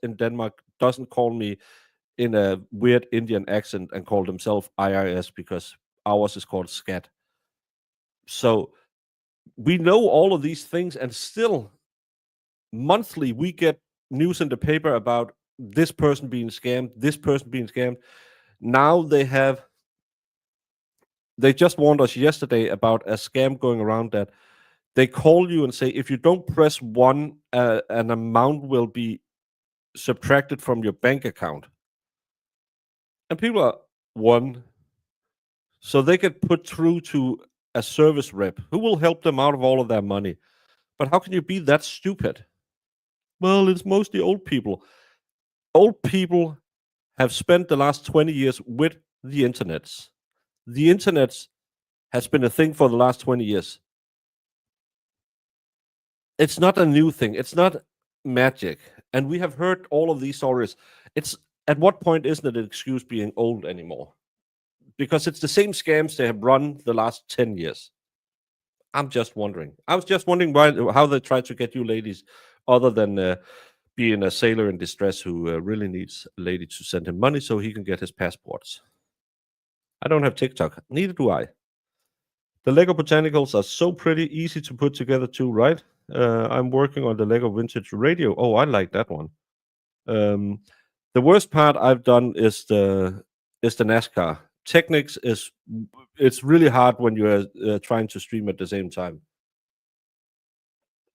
in Denmark doesn't call me in a weird Indian accent and call themselves IRS because ours is called SCAT. So we know all of these things, and still monthly we get news in the paper about this person being scammed, this person being scammed. Now they just warned us yesterday about a scam going around that they call you and say if you don't press 1, an amount will be subtracted from your bank account. And people are 1. So they get put through to a service rep who will help them out of all of their money. But how can you be that stupid? Well, it's mostly old people. Old people have spent the last 20 years with the internet. The internet has been a thing for the last 20 years. It's not a new thing. It's not magic. And we have heard all of these stories. It's at what point isn't it an excuse being old anymore? Because it's the same scams they have run the last 10 years. I'm just wondering. I was just wondering how they try to get you ladies, other than being a sailor in distress who really needs a lady to send him money so he can get his passports. I don't have TikTok. Neither do I. The Lego Botanicals are so pretty, easy to put together too, right? I'm working on the Lego Vintage Radio. Oh, I like that one. The worst part I've done is the NASCAR. Technics it's really hard when you're trying to stream at the same time.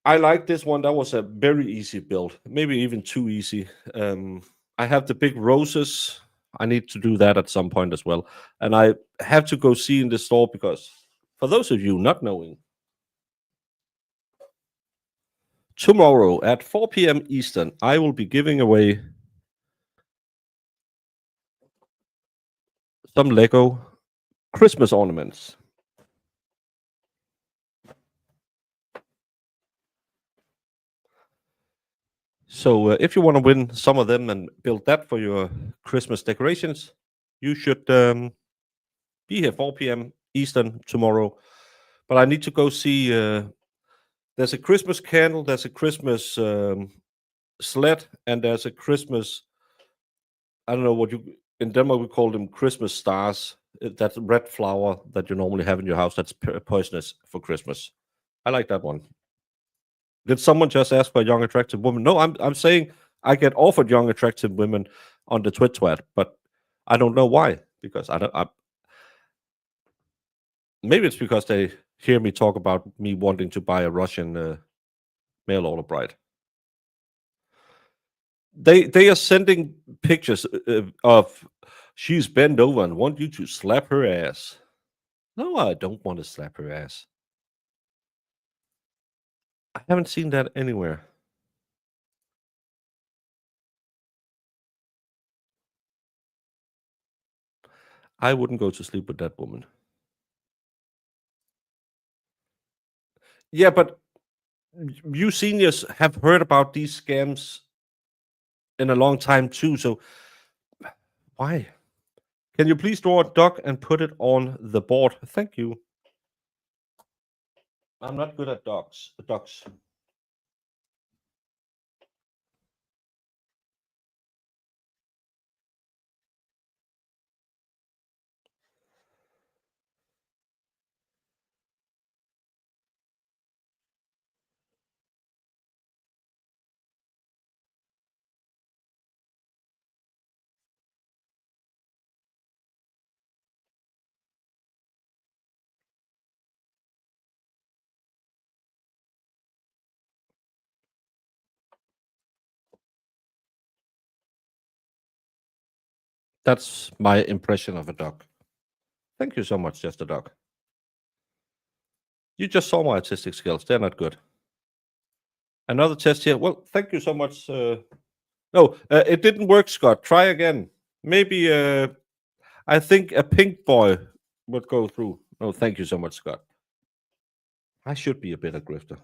I like this one. That was a very easy build, maybe even too easy. I have the big roses. I need to do that at some point as well. And I have to go see in the store because, for those of you not knowing, tomorrow at 4 p.m. Eastern, I will be giving away some Lego Christmas ornaments. So if you want to win some of them and build that for your Christmas decorations, you should be here 4 p.m. Eastern tomorrow. But I need to go see. There's a Christmas candle, there's a Christmas sled, and there's a Christmas. I don't know what you in Denmark we call them Christmas stars. That red flower that you normally have in your house that's poisonous for Christmas. I like that one. Did someone just ask for a young attractive woman? No, I'm saying I get offered young attractive women on the twat, but I don't know why. Because maybe it's because they hear me talk about me wanting to buy a Russian mail order bride. They are sending pictures of she's bent over and want you to slap her ass. No, I don't want to slap her ass. I haven't seen that anywhere. I wouldn't go to sleep with that woman. Yeah, but you seniors have heard about these scams in a long time too. So why? Can you please draw a duck and put it on the board? Thank you. I'm not good at ducks. That's my impression of a duck. Thank you so much, just a duck. You just saw my artistic skills. They're not good. Another test here. Well, thank you so much. No, it didn't work, Scott. Try again. Maybe I think a pink boy would go through. No, thank you so much, Scott. I should be a better grifter.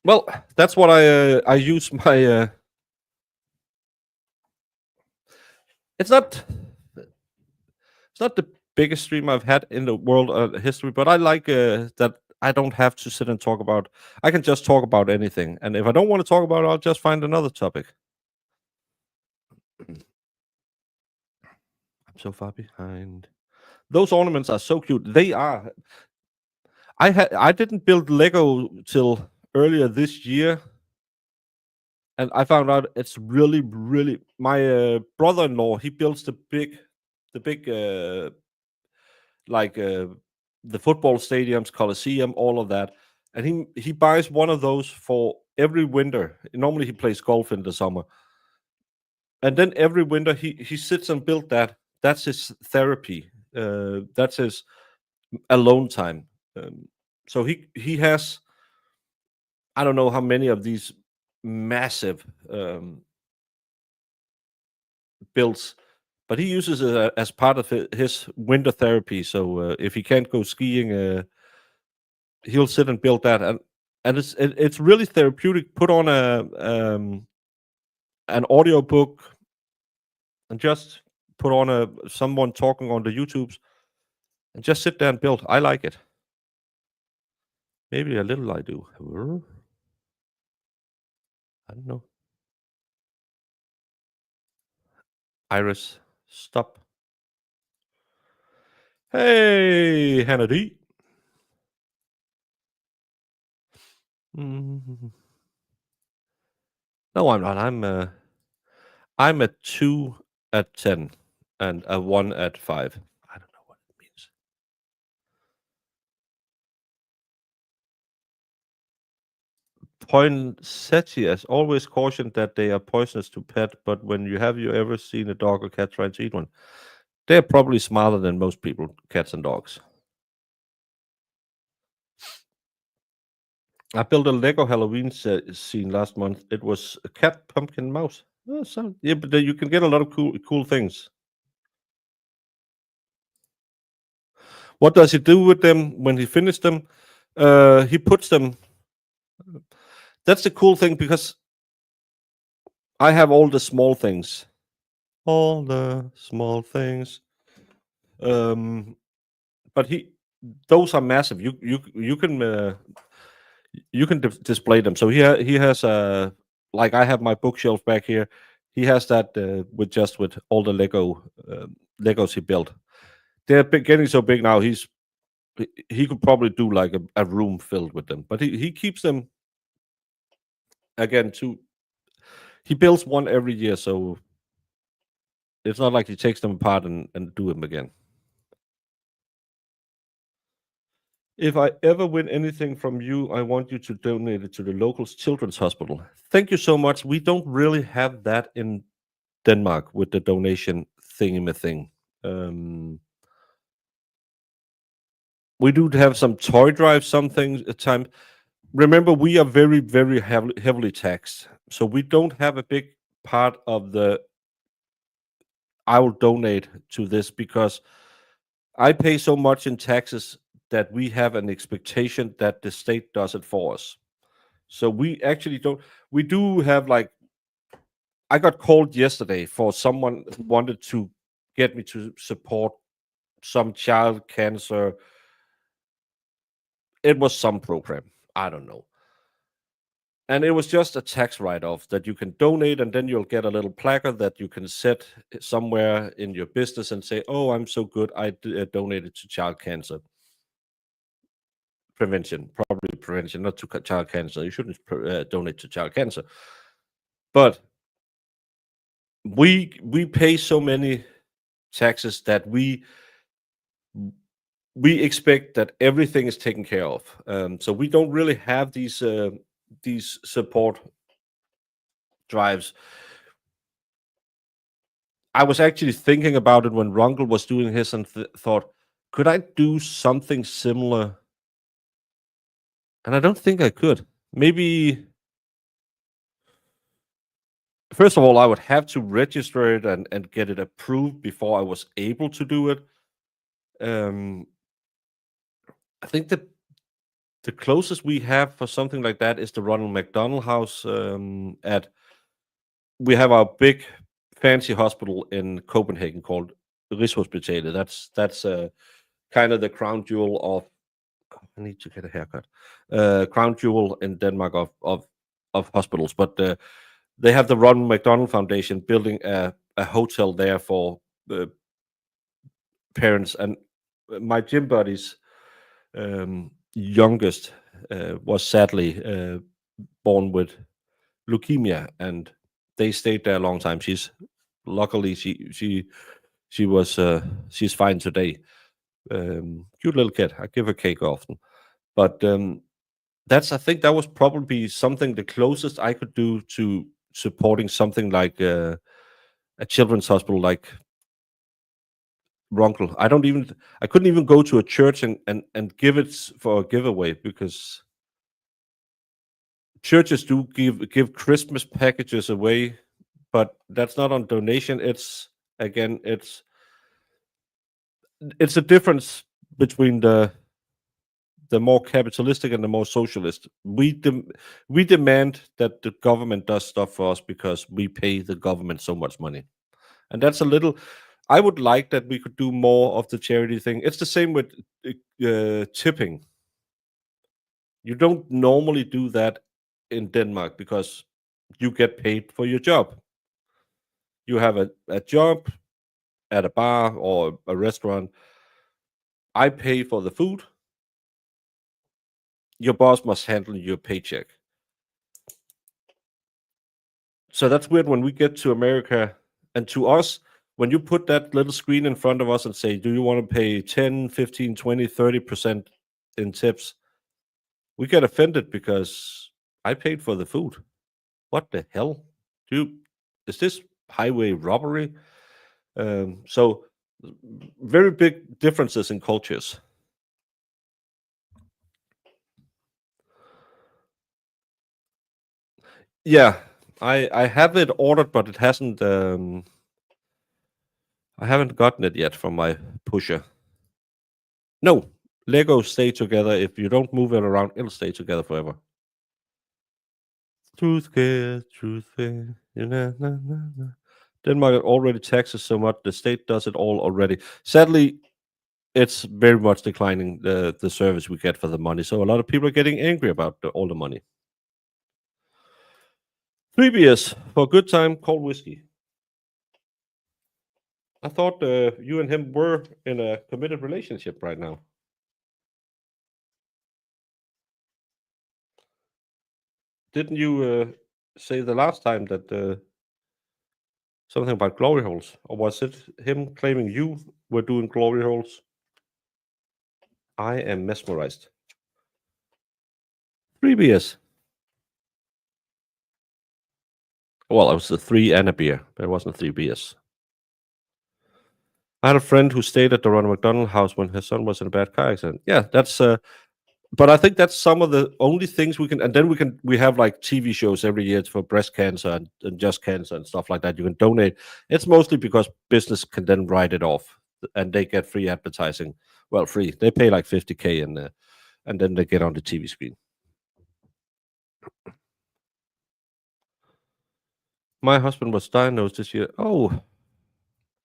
Well, that's what I use my. It's not the biggest stream I've had in the world history, but I like that I don't have to sit and talk about. I can just talk about anything, and if I don't want to talk about it, I'll just find another topic. I'm so far behind. Those ornaments are so cute. They are. I didn't build Lego till earlier this year, and I found out it's really my brother-in-law. He builds the big like the football stadiums, Coliseum, all of that, and he buys one of those for every winter. Normally he plays golf in the summer, and then every winter he sits and build that. That's his therapy. That's his alone time. So he has, I don't know how many of these massive builds, but he uses it as part of his winter therapy. So if he can't go skiing, he'll sit and build that, and it's really therapeutic. Put on an audio book and just put on someone talking on the YouTubes and just sit there and build. I like it. Maybe a little I do. I don't know. Iris, stop. Hey, Hannah D. Mhm. No, I'm not. I'm a 2 at 10 and a 1 at 5. I don't know what it means. Poinsettias always cautioned that they are poisonous to pet, but when you ever seen a dog or cat trying to eat one? They're probably smarter than most people, cats and dogs. I built a Lego Halloween scene last month. It was a cat, pumpkin, mouse. So yeah, but you can get a lot of cool things. What does he do with them when he finished them? He puts them. That's the cool thing because I have all the small things. All the small things. But those are massive. You can display them. So he has like I have my bookshelf back here. He has that with all the Legos he built. They're getting so big now. He could probably do like a room filled with them. But he keeps them again too. He builds one every year, so it's not like he takes them apart and do them again. If I ever win anything from you, I want you to donate it to the local children's hospital. Thank you so much. We don't really have that in Denmark with the donation thing. We do have some toy drives, some things at times. Remember, we are very, very heavily taxed. So we don't have a big part of I will donate to this because I pay so much in taxes that we have an expectation that the state does it for us. So we actually don't. We do have like I got called yesterday for someone who wanted to get me to support some child cancer. It was some program. I don't know. And it was just a tax write-off that you can donate, and then you'll get a little placard that you can set somewhere in your business and say, "Oh, I'm so good. I donated to child cancer prevention, probably prevention, not to child cancer. You shouldn't donate to child cancer." But we pay so many taxes that we expect that everything is taken care of. So we don't really have these support drives. I was actually thinking about it when Runkel was doing his and thought, could I do something similar? And I don't think I could. Maybe, first of all, I would have to register it and get it approved before I was able to do it. I think the closest we have for something like that is the Ronald McDonald House we have our big fancy hospital in Copenhagen called Rigshospitalet. That's kind of the crown jewel of. I need to get a haircut. Crown jewel in Denmark of hospitals, but they have the Ronald McDonald Foundation building a hotel there for parents. And my gym buddy's youngest was sadly born with leukemia, and they stayed there a long time. Luckily she's fine today. Cute little kid. I give her cake often, but I think that was probably something the closest I could do to supporting something like a children's hospital like Runkel. I couldn't even go to a church and give it for a giveaway because churches do give Christmas packages away, but that's not on donation. It's a difference between the more capitalistic and the more socialist. We demand that the government does stuff for us because we pay the government so much money, and that's a little. I would like that we could do more of the charity thing. It's the same with tipping. You don't normally do that in Denmark because you get paid for your job. You have a job at a bar or a restaurant. I pay for the food. Your boss must handle your paycheck. So that's weird when we get to America and to us, when you put that little screen in front of us and say, do you want to pay 10, 15, 20, 30% in tips? We get offended because I paid for the food. What the hell? Is this highway robbery? So very big differences in cultures. Yeah, I have it ordered, but it hasn't. I haven't gotten it yet from my pusher. No, Legos stay together. If you don't move it around, it'll stay together forever. Truth care, truth care. Na, na, na, na. Denmark already taxes so much. The state does it all already. Sadly, it's very much declining the service we get for the money. So a lot of people are getting angry about all the money. 3 beers for a good time, cold whiskey. I thought you and him were in a committed relationship right now. Didn't you say the last time that something about glory holes, or was it him claiming you were doing glory holes? I am mesmerized. 3 beers. Well, it was a 3 and a beer. There wasn't 3 beers. I had a friend who stayed at the Ronald McDonald House when his son was in a bad car accident. Yeah, that's. But I think that's some of the only things we can. And then we have like TV shows every year for breast cancer and just cancer and stuff like that. You can donate. It's mostly because business can then write it off, and they get free advertising. Well, free. They pay like 50K and then they get on the TV screen. My husband was diagnosed this year. Oh,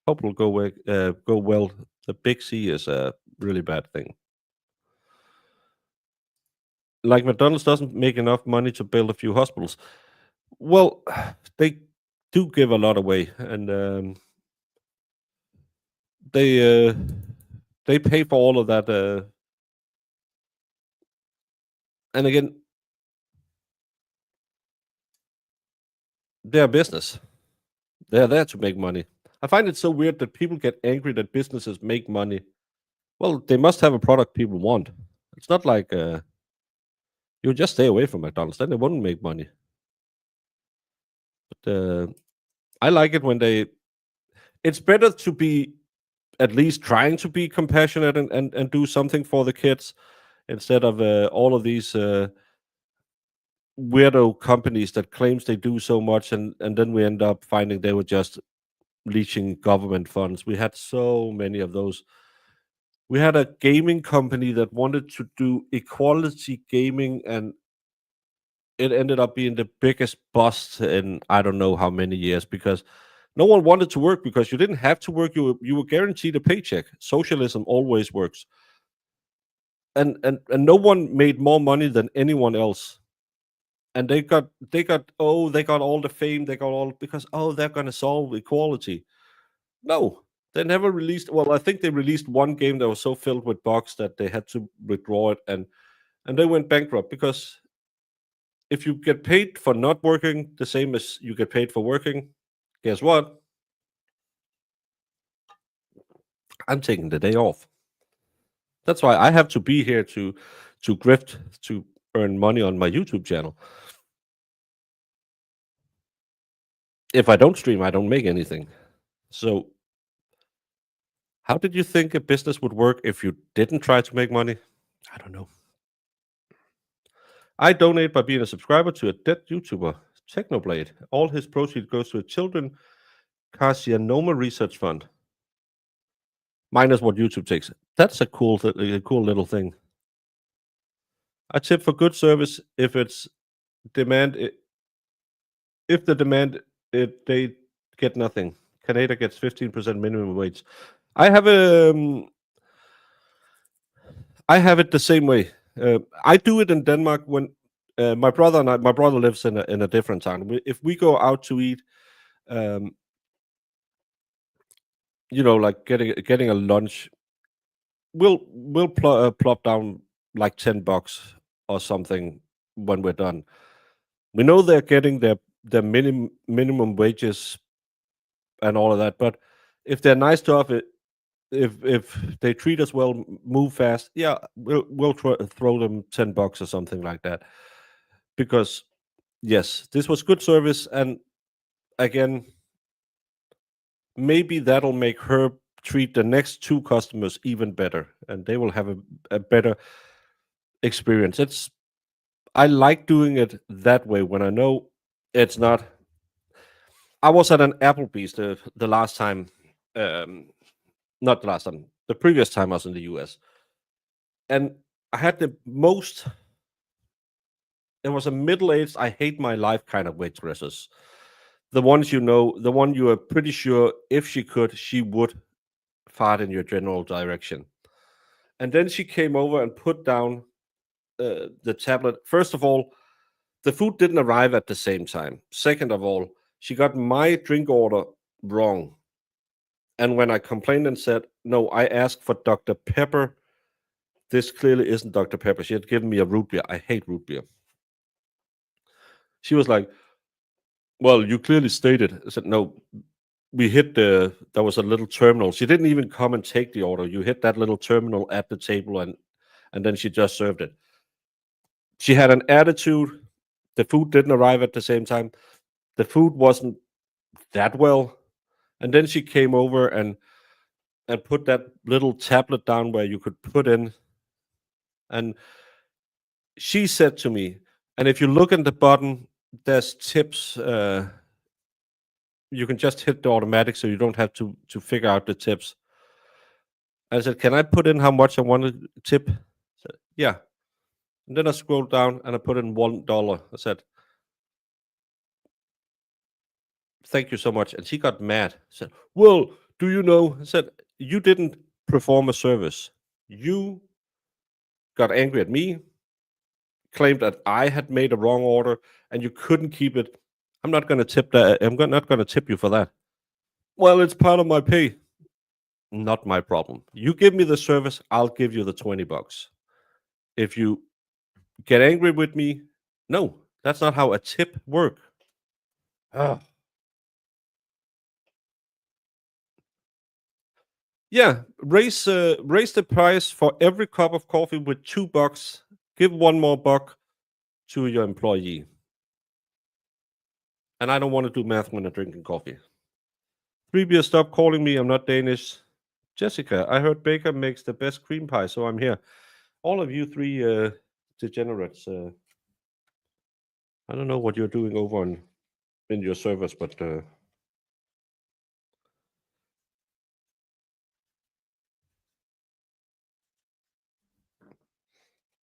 hope it'll go well. The big C is a really bad thing. Like McDonald's doesn't make enough money to build a few hospitals. Well, they do give a lot away, and they pay for all of that. And again, they're a business. They're there to make money. I find it so weird that people get angry that businesses make money. Well, they must have a product people want. It's not like you just stay away from McDonald's, then they wouldn't make money. But I like it when they. It's better to be at least trying to be compassionate and do something for the kids instead of all of these weirdo companies that claims they do so much and then we end up finding they were just leeching government funds. We had so many of those. We had a gaming company that wanted to do equality gaming, and it ended up being the biggest bust in I don't know how many years because no one wanted to work because you didn't have to work. You were guaranteed a paycheck. Socialism always works, and no one made more money than anyone else. And they got all the fame. They got all because they're gonna solve equality. No, they never released. Well, I think they released one game that was so filled with bugs that they had to withdraw it, and they went bankrupt because if you get paid for not working the same as you get paid for working, guess what? I'm taking the day off. That's why I have to be here to grift to earn money on my YouTube channel. If I don't stream, I don't make anything. So how did you think a business would work if you didn't try to make money? I don't know. I donate by being a subscriber to a dead YouTuber, Technoblade. All his proceeds goes to a children carcinoma research fund. Minus what YouTube takes. That's a cool little thing. I tip for good service if it's demand. If the demand, they get nothing. Canada gets 15% minimum wage. I have it the same way. I do it in Denmark when my brother lives in a different town. If we go out to eat, like getting a lunch, we'll plop down like $10 or something when we're done. We know they're getting their minimum wages and all of that, but if they're nice to us, if they treat us well, move fast, yeah, we'll throw them $10 or something like that. Because yes, this was good service, and again, maybe that'll make her treat the next 2 customers even better, and they will have a better experience. I like doing it that way when I know It's not. I was at an Applebee's the last time, um, not the last time, the previous time I was in the US, and I had the most. It was a middle-aged, I hate my life kind of waitresses. The ones you know, the one you are pretty sure if she could, she would fart in your general direction. And then she came over and put down the tablet. First of all, the food didn't arrive at the same time. Second of all, she got my drink order wrong. And when I complained and said, no, I asked for Dr. Pepper, this clearly isn't Dr. Pepper. She had given me a root beer. I hate root beer. She was like, well, you clearly stated. I said, no, we hit there was a little terminal. She didn't even come and take the order. You hit that little terminal at the table and then she just served it. She had an attitude. The food didn't arrive at the same time. The food wasn't that well. And then she came over and put that little tablet down where you could put in. And she said to me, and if you look at the button, there's tips. You can just hit the automatic so you don't have to figure out the tips. I said, can I put in how much I want to tip? Said, yeah. And then I scrolled down and I put in $1. I said, thank you so much. And she got mad. Said, well, do you know? I said, you didn't perform a service. You got angry at me, claimed that I had made a wrong order, and you couldn't keep it. I'm not going to tip that. Not going to tip you for that. Well, it's part of my pay. Not my problem. You give me the service, I'll give you the $20. If you get angry with me, no, that's not how a tip works. Yeah, raise the price for every cup of coffee with $2. Give one more buck to your employee. And I don't want to do math when I'm drinking coffee. 3 beers, stop calling me. I'm not Danish. Jessica, I heard Baker makes the best cream pie, so I'm here. All of you three degenerates. I don't know what you're doing over in your service, but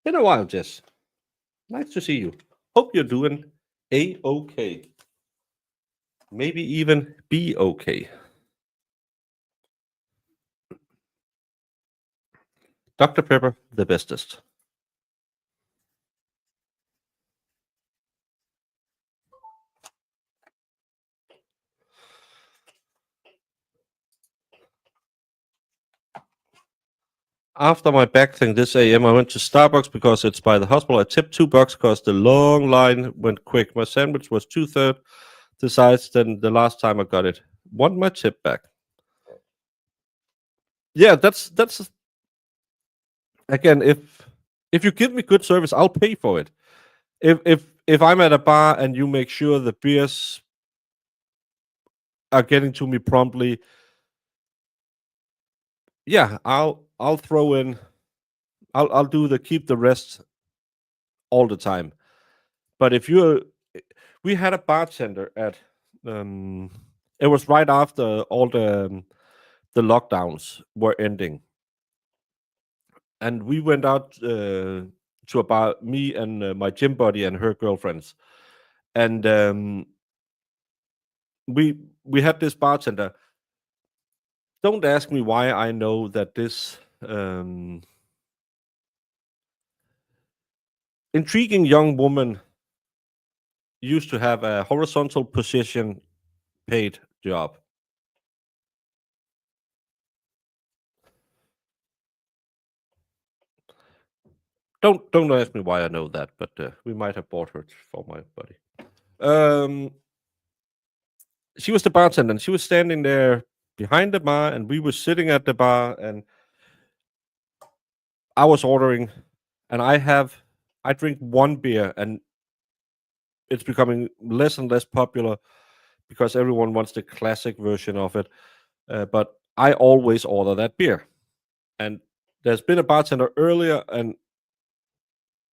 been a while, Jess. Nice to see you. Hope you're doing A-okay. Maybe even be okay. Dr. Pepper, the bestest. After my back thing this AM, I went to Starbucks because it's by the hospital. I tipped $2 because the long line went quick. My sandwich was 2/3 the size than the last time I got it. Want my tip back? Yeah, that's again. If you give me good service, I'll pay for it. If I'm at a bar and you make sure the beers are getting to me promptly, yeah, I'll throw in. I'll do the keep the rest all the time. But if you're, we had a bartender at, it was right after all the lockdowns were ending, and we went out to a bar, me and my gym buddy and her girlfriends, and we had this bartender. Don't ask me why I know that this intriguing young woman used to have a horizontal position paid job. Don't ask me why I know that, but we might have bought her for my buddy. She was the bartender, and she was standing there behind the bar, and we were sitting at the bar, and I was ordering, and I drink one beer, and it's becoming less and less popular because everyone wants the classic version of it. But I always order that beer, and there's been a bartender earlier, and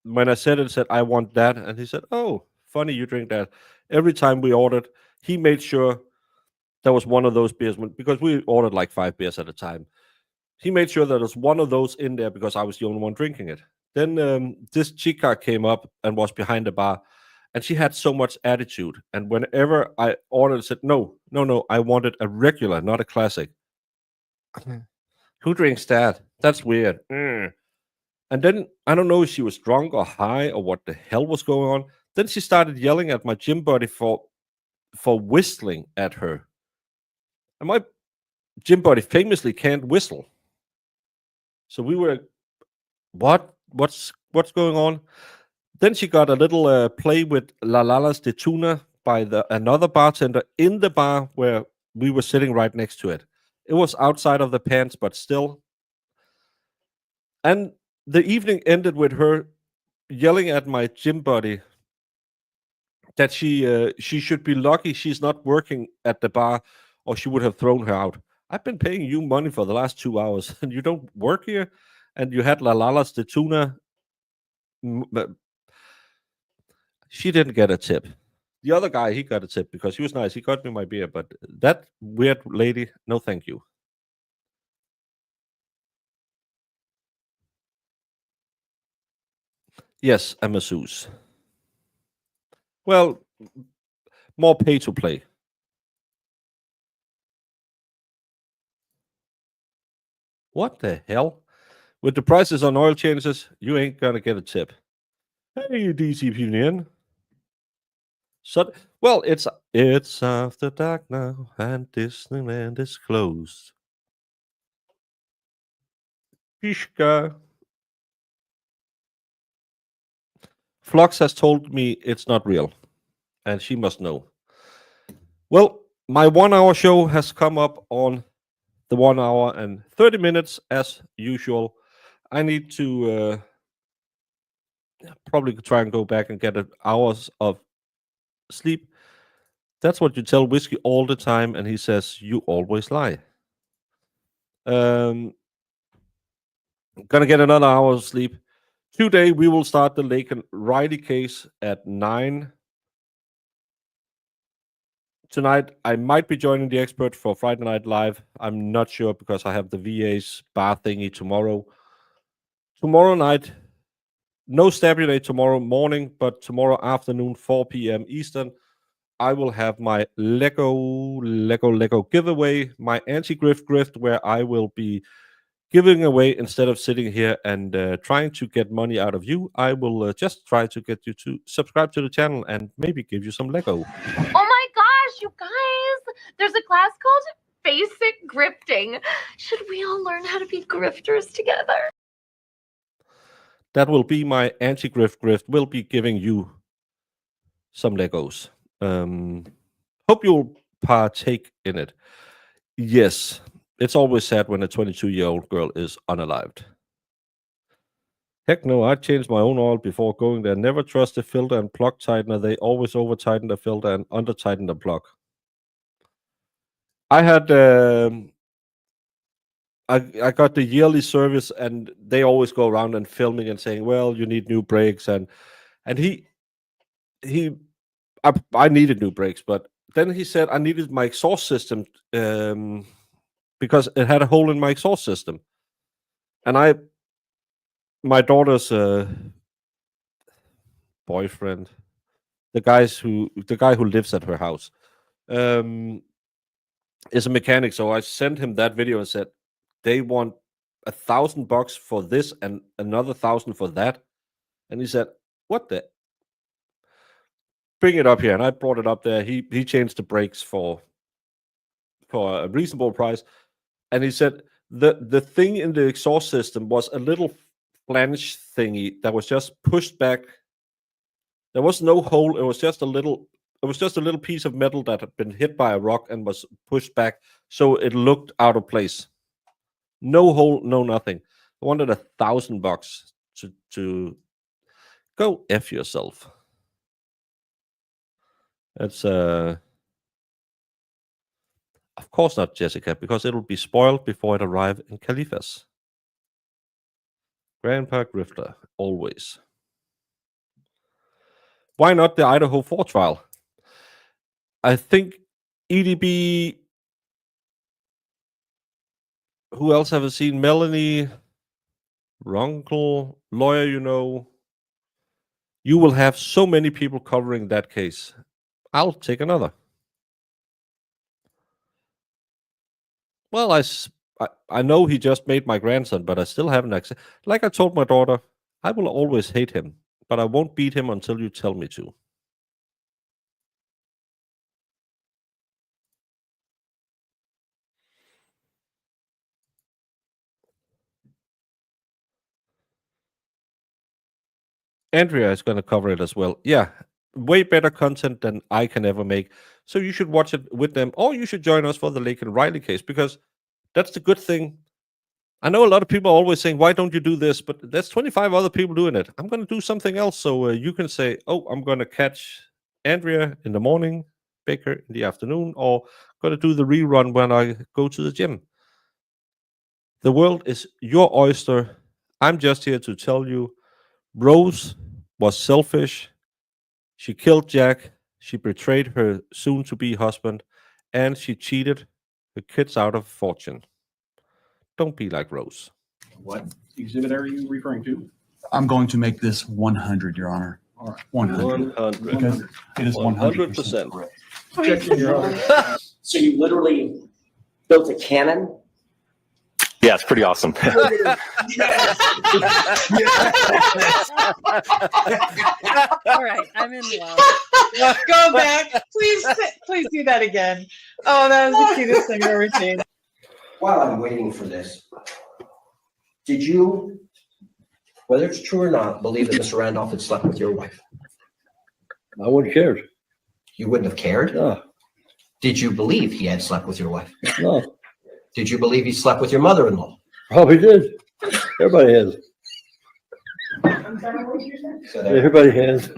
when I said it, said I want that, and he said, "Oh, funny you drink that. Every time we ordered, he made sure there was one of those beers because we ordered like 5 beers at a time. He made sure there was one of those in there because I was the only one drinking it. Then this chica came up and was behind the bar, and she had so much attitude. And whenever I ordered, said, no, no, no, I wanted a regular, not a classic. Who drinks that? That's weird. And then I don't know if she was drunk or high or what the hell was going on. Then she started yelling at my gym buddy for whistling at her. And my gym buddy famously can't whistle. So we were, what's going on? Then she got a little play with La Lalas de Tuna by another bartender in the bar where we were sitting right next to it. It was outside of the pants, but still. And the evening ended with her yelling at my gym buddy that she should be lucky she's not working at the bar, or she would have thrown her out. I've been paying you money for the last 2 hours, and you don't work here, and you had La Lalas de Tuna. She didn't get a tip. The other guy, he got a tip because he was nice. He got me my beer, but that weird lady, no thank you. Yes, a masseuse. Well, more pay to play. What the hell? With the prices on oil changes, you ain't gonna get a tip. Hey, DCPN. So, well, it's after dark now, and Disneyland is closed. Fishka. Flux has told me it's not real, and she must know. Well, my 1 hour show has come up on the 1 hour and 30 minutes as usual. I need to probably try and go back and get hours of sleep. That's what you tell Whiskey all the time, and he says, you always lie. Gonna get another hour of sleep. Today, we will start the Lake and Riley case at 9. Tonight, I might be joining the expert for Friday Night Live. I'm not sure because I have the VA's bar thingy tomorrow. Tomorrow night, no Stabulate tomorrow morning, but tomorrow afternoon, 4 p.m. Eastern, I will have my Lego giveaway, my anti-grift, where I will be giving away instead of sitting here and trying to get money out of you. I will just try to get you to subscribe to the channel and maybe give you some Lego. Oh my gosh, you guys! There's a class called Basic Grifting. Should we all learn how to be grifters together? That will be my anti-grift. Will be giving you some Legos. Hope you'll partake in it. Yes, it's always sad when a 22-year-old girl is unalived. Heck no, I changed my own oil before going there. Never trust the filter and plug tightener. They always over-tighten the filter and under-tighten the plug. I had I got the yearly service, and they always go around and filming and saying, well, you need new brakes, and I needed new brakes, but then he said I needed my exhaust system because it had a hole in my exhaust system. And my daughter's boyfriend, the guy who lives at her house, is a mechanic. So I sent him that video and said, they want $1,000 for this and another 1,000 for that. And he said, what the? Bring it up here. And I brought it up there. He changed the brakes for a reasonable price. And he said the thing in the exhaust system was a little flange thingy that was just pushed back. There was no hole. It was just a little piece of metal that had been hit by a rock and was pushed back, so it looked out of place. No hole, no nothing. I wanted $1,000 to go F yourself. That's of course not Jessica, because it'll be spoiled before it arrives in Califas. Grandpa Grifter, always. Why not the Idaho 4 trial? I think EDB. Who else have I seen? Melanie, Runkle, lawyer, You will have so many people covering that case. I'll take another. Well, I know he just made my grandson, but I still haven't accepted. Like I told my daughter, I will always hate him, but I won't beat him until you tell me to. Andrea is going to cover it as well. Yeah, way better content than I can ever make. So you should watch it with them, or you should join us for the Lake and Riley case, because that's the good thing. I know a lot of people are always saying, why don't you do this? But there's 25 other people doing it. I'm going to do something else. So you can say, oh, I'm going to catch Andrea in the morning, Baker in the afternoon, or going to do the rerun when I go to the gym. The world is your oyster. I'm just here to tell you, Rose was selfish. She killed Jack. She betrayed her soon-to-be husband, and she cheated her kids out of fortune. Don't be like Rose. What exhibit are you referring to? I'm going to make this 100, Your Honor. All right. 100. 100. Because it is 100% 100%. correct. Checking your honor. So you literally built a cannon? Yeah, it's pretty awesome. All right, I'm in love. Go back. Please do that again. Oh, that was the cutest thing I've ever seen. While I'm waiting for this, did you, whether it's true or not, believe that Mr. Randolph had slept with your wife? I wouldn't care. You wouldn't have cared? No, Did you believe he had slept with your wife? no, Did you believe he slept with your mother-in-law? probably did. Everybody has. So there. Everybody has.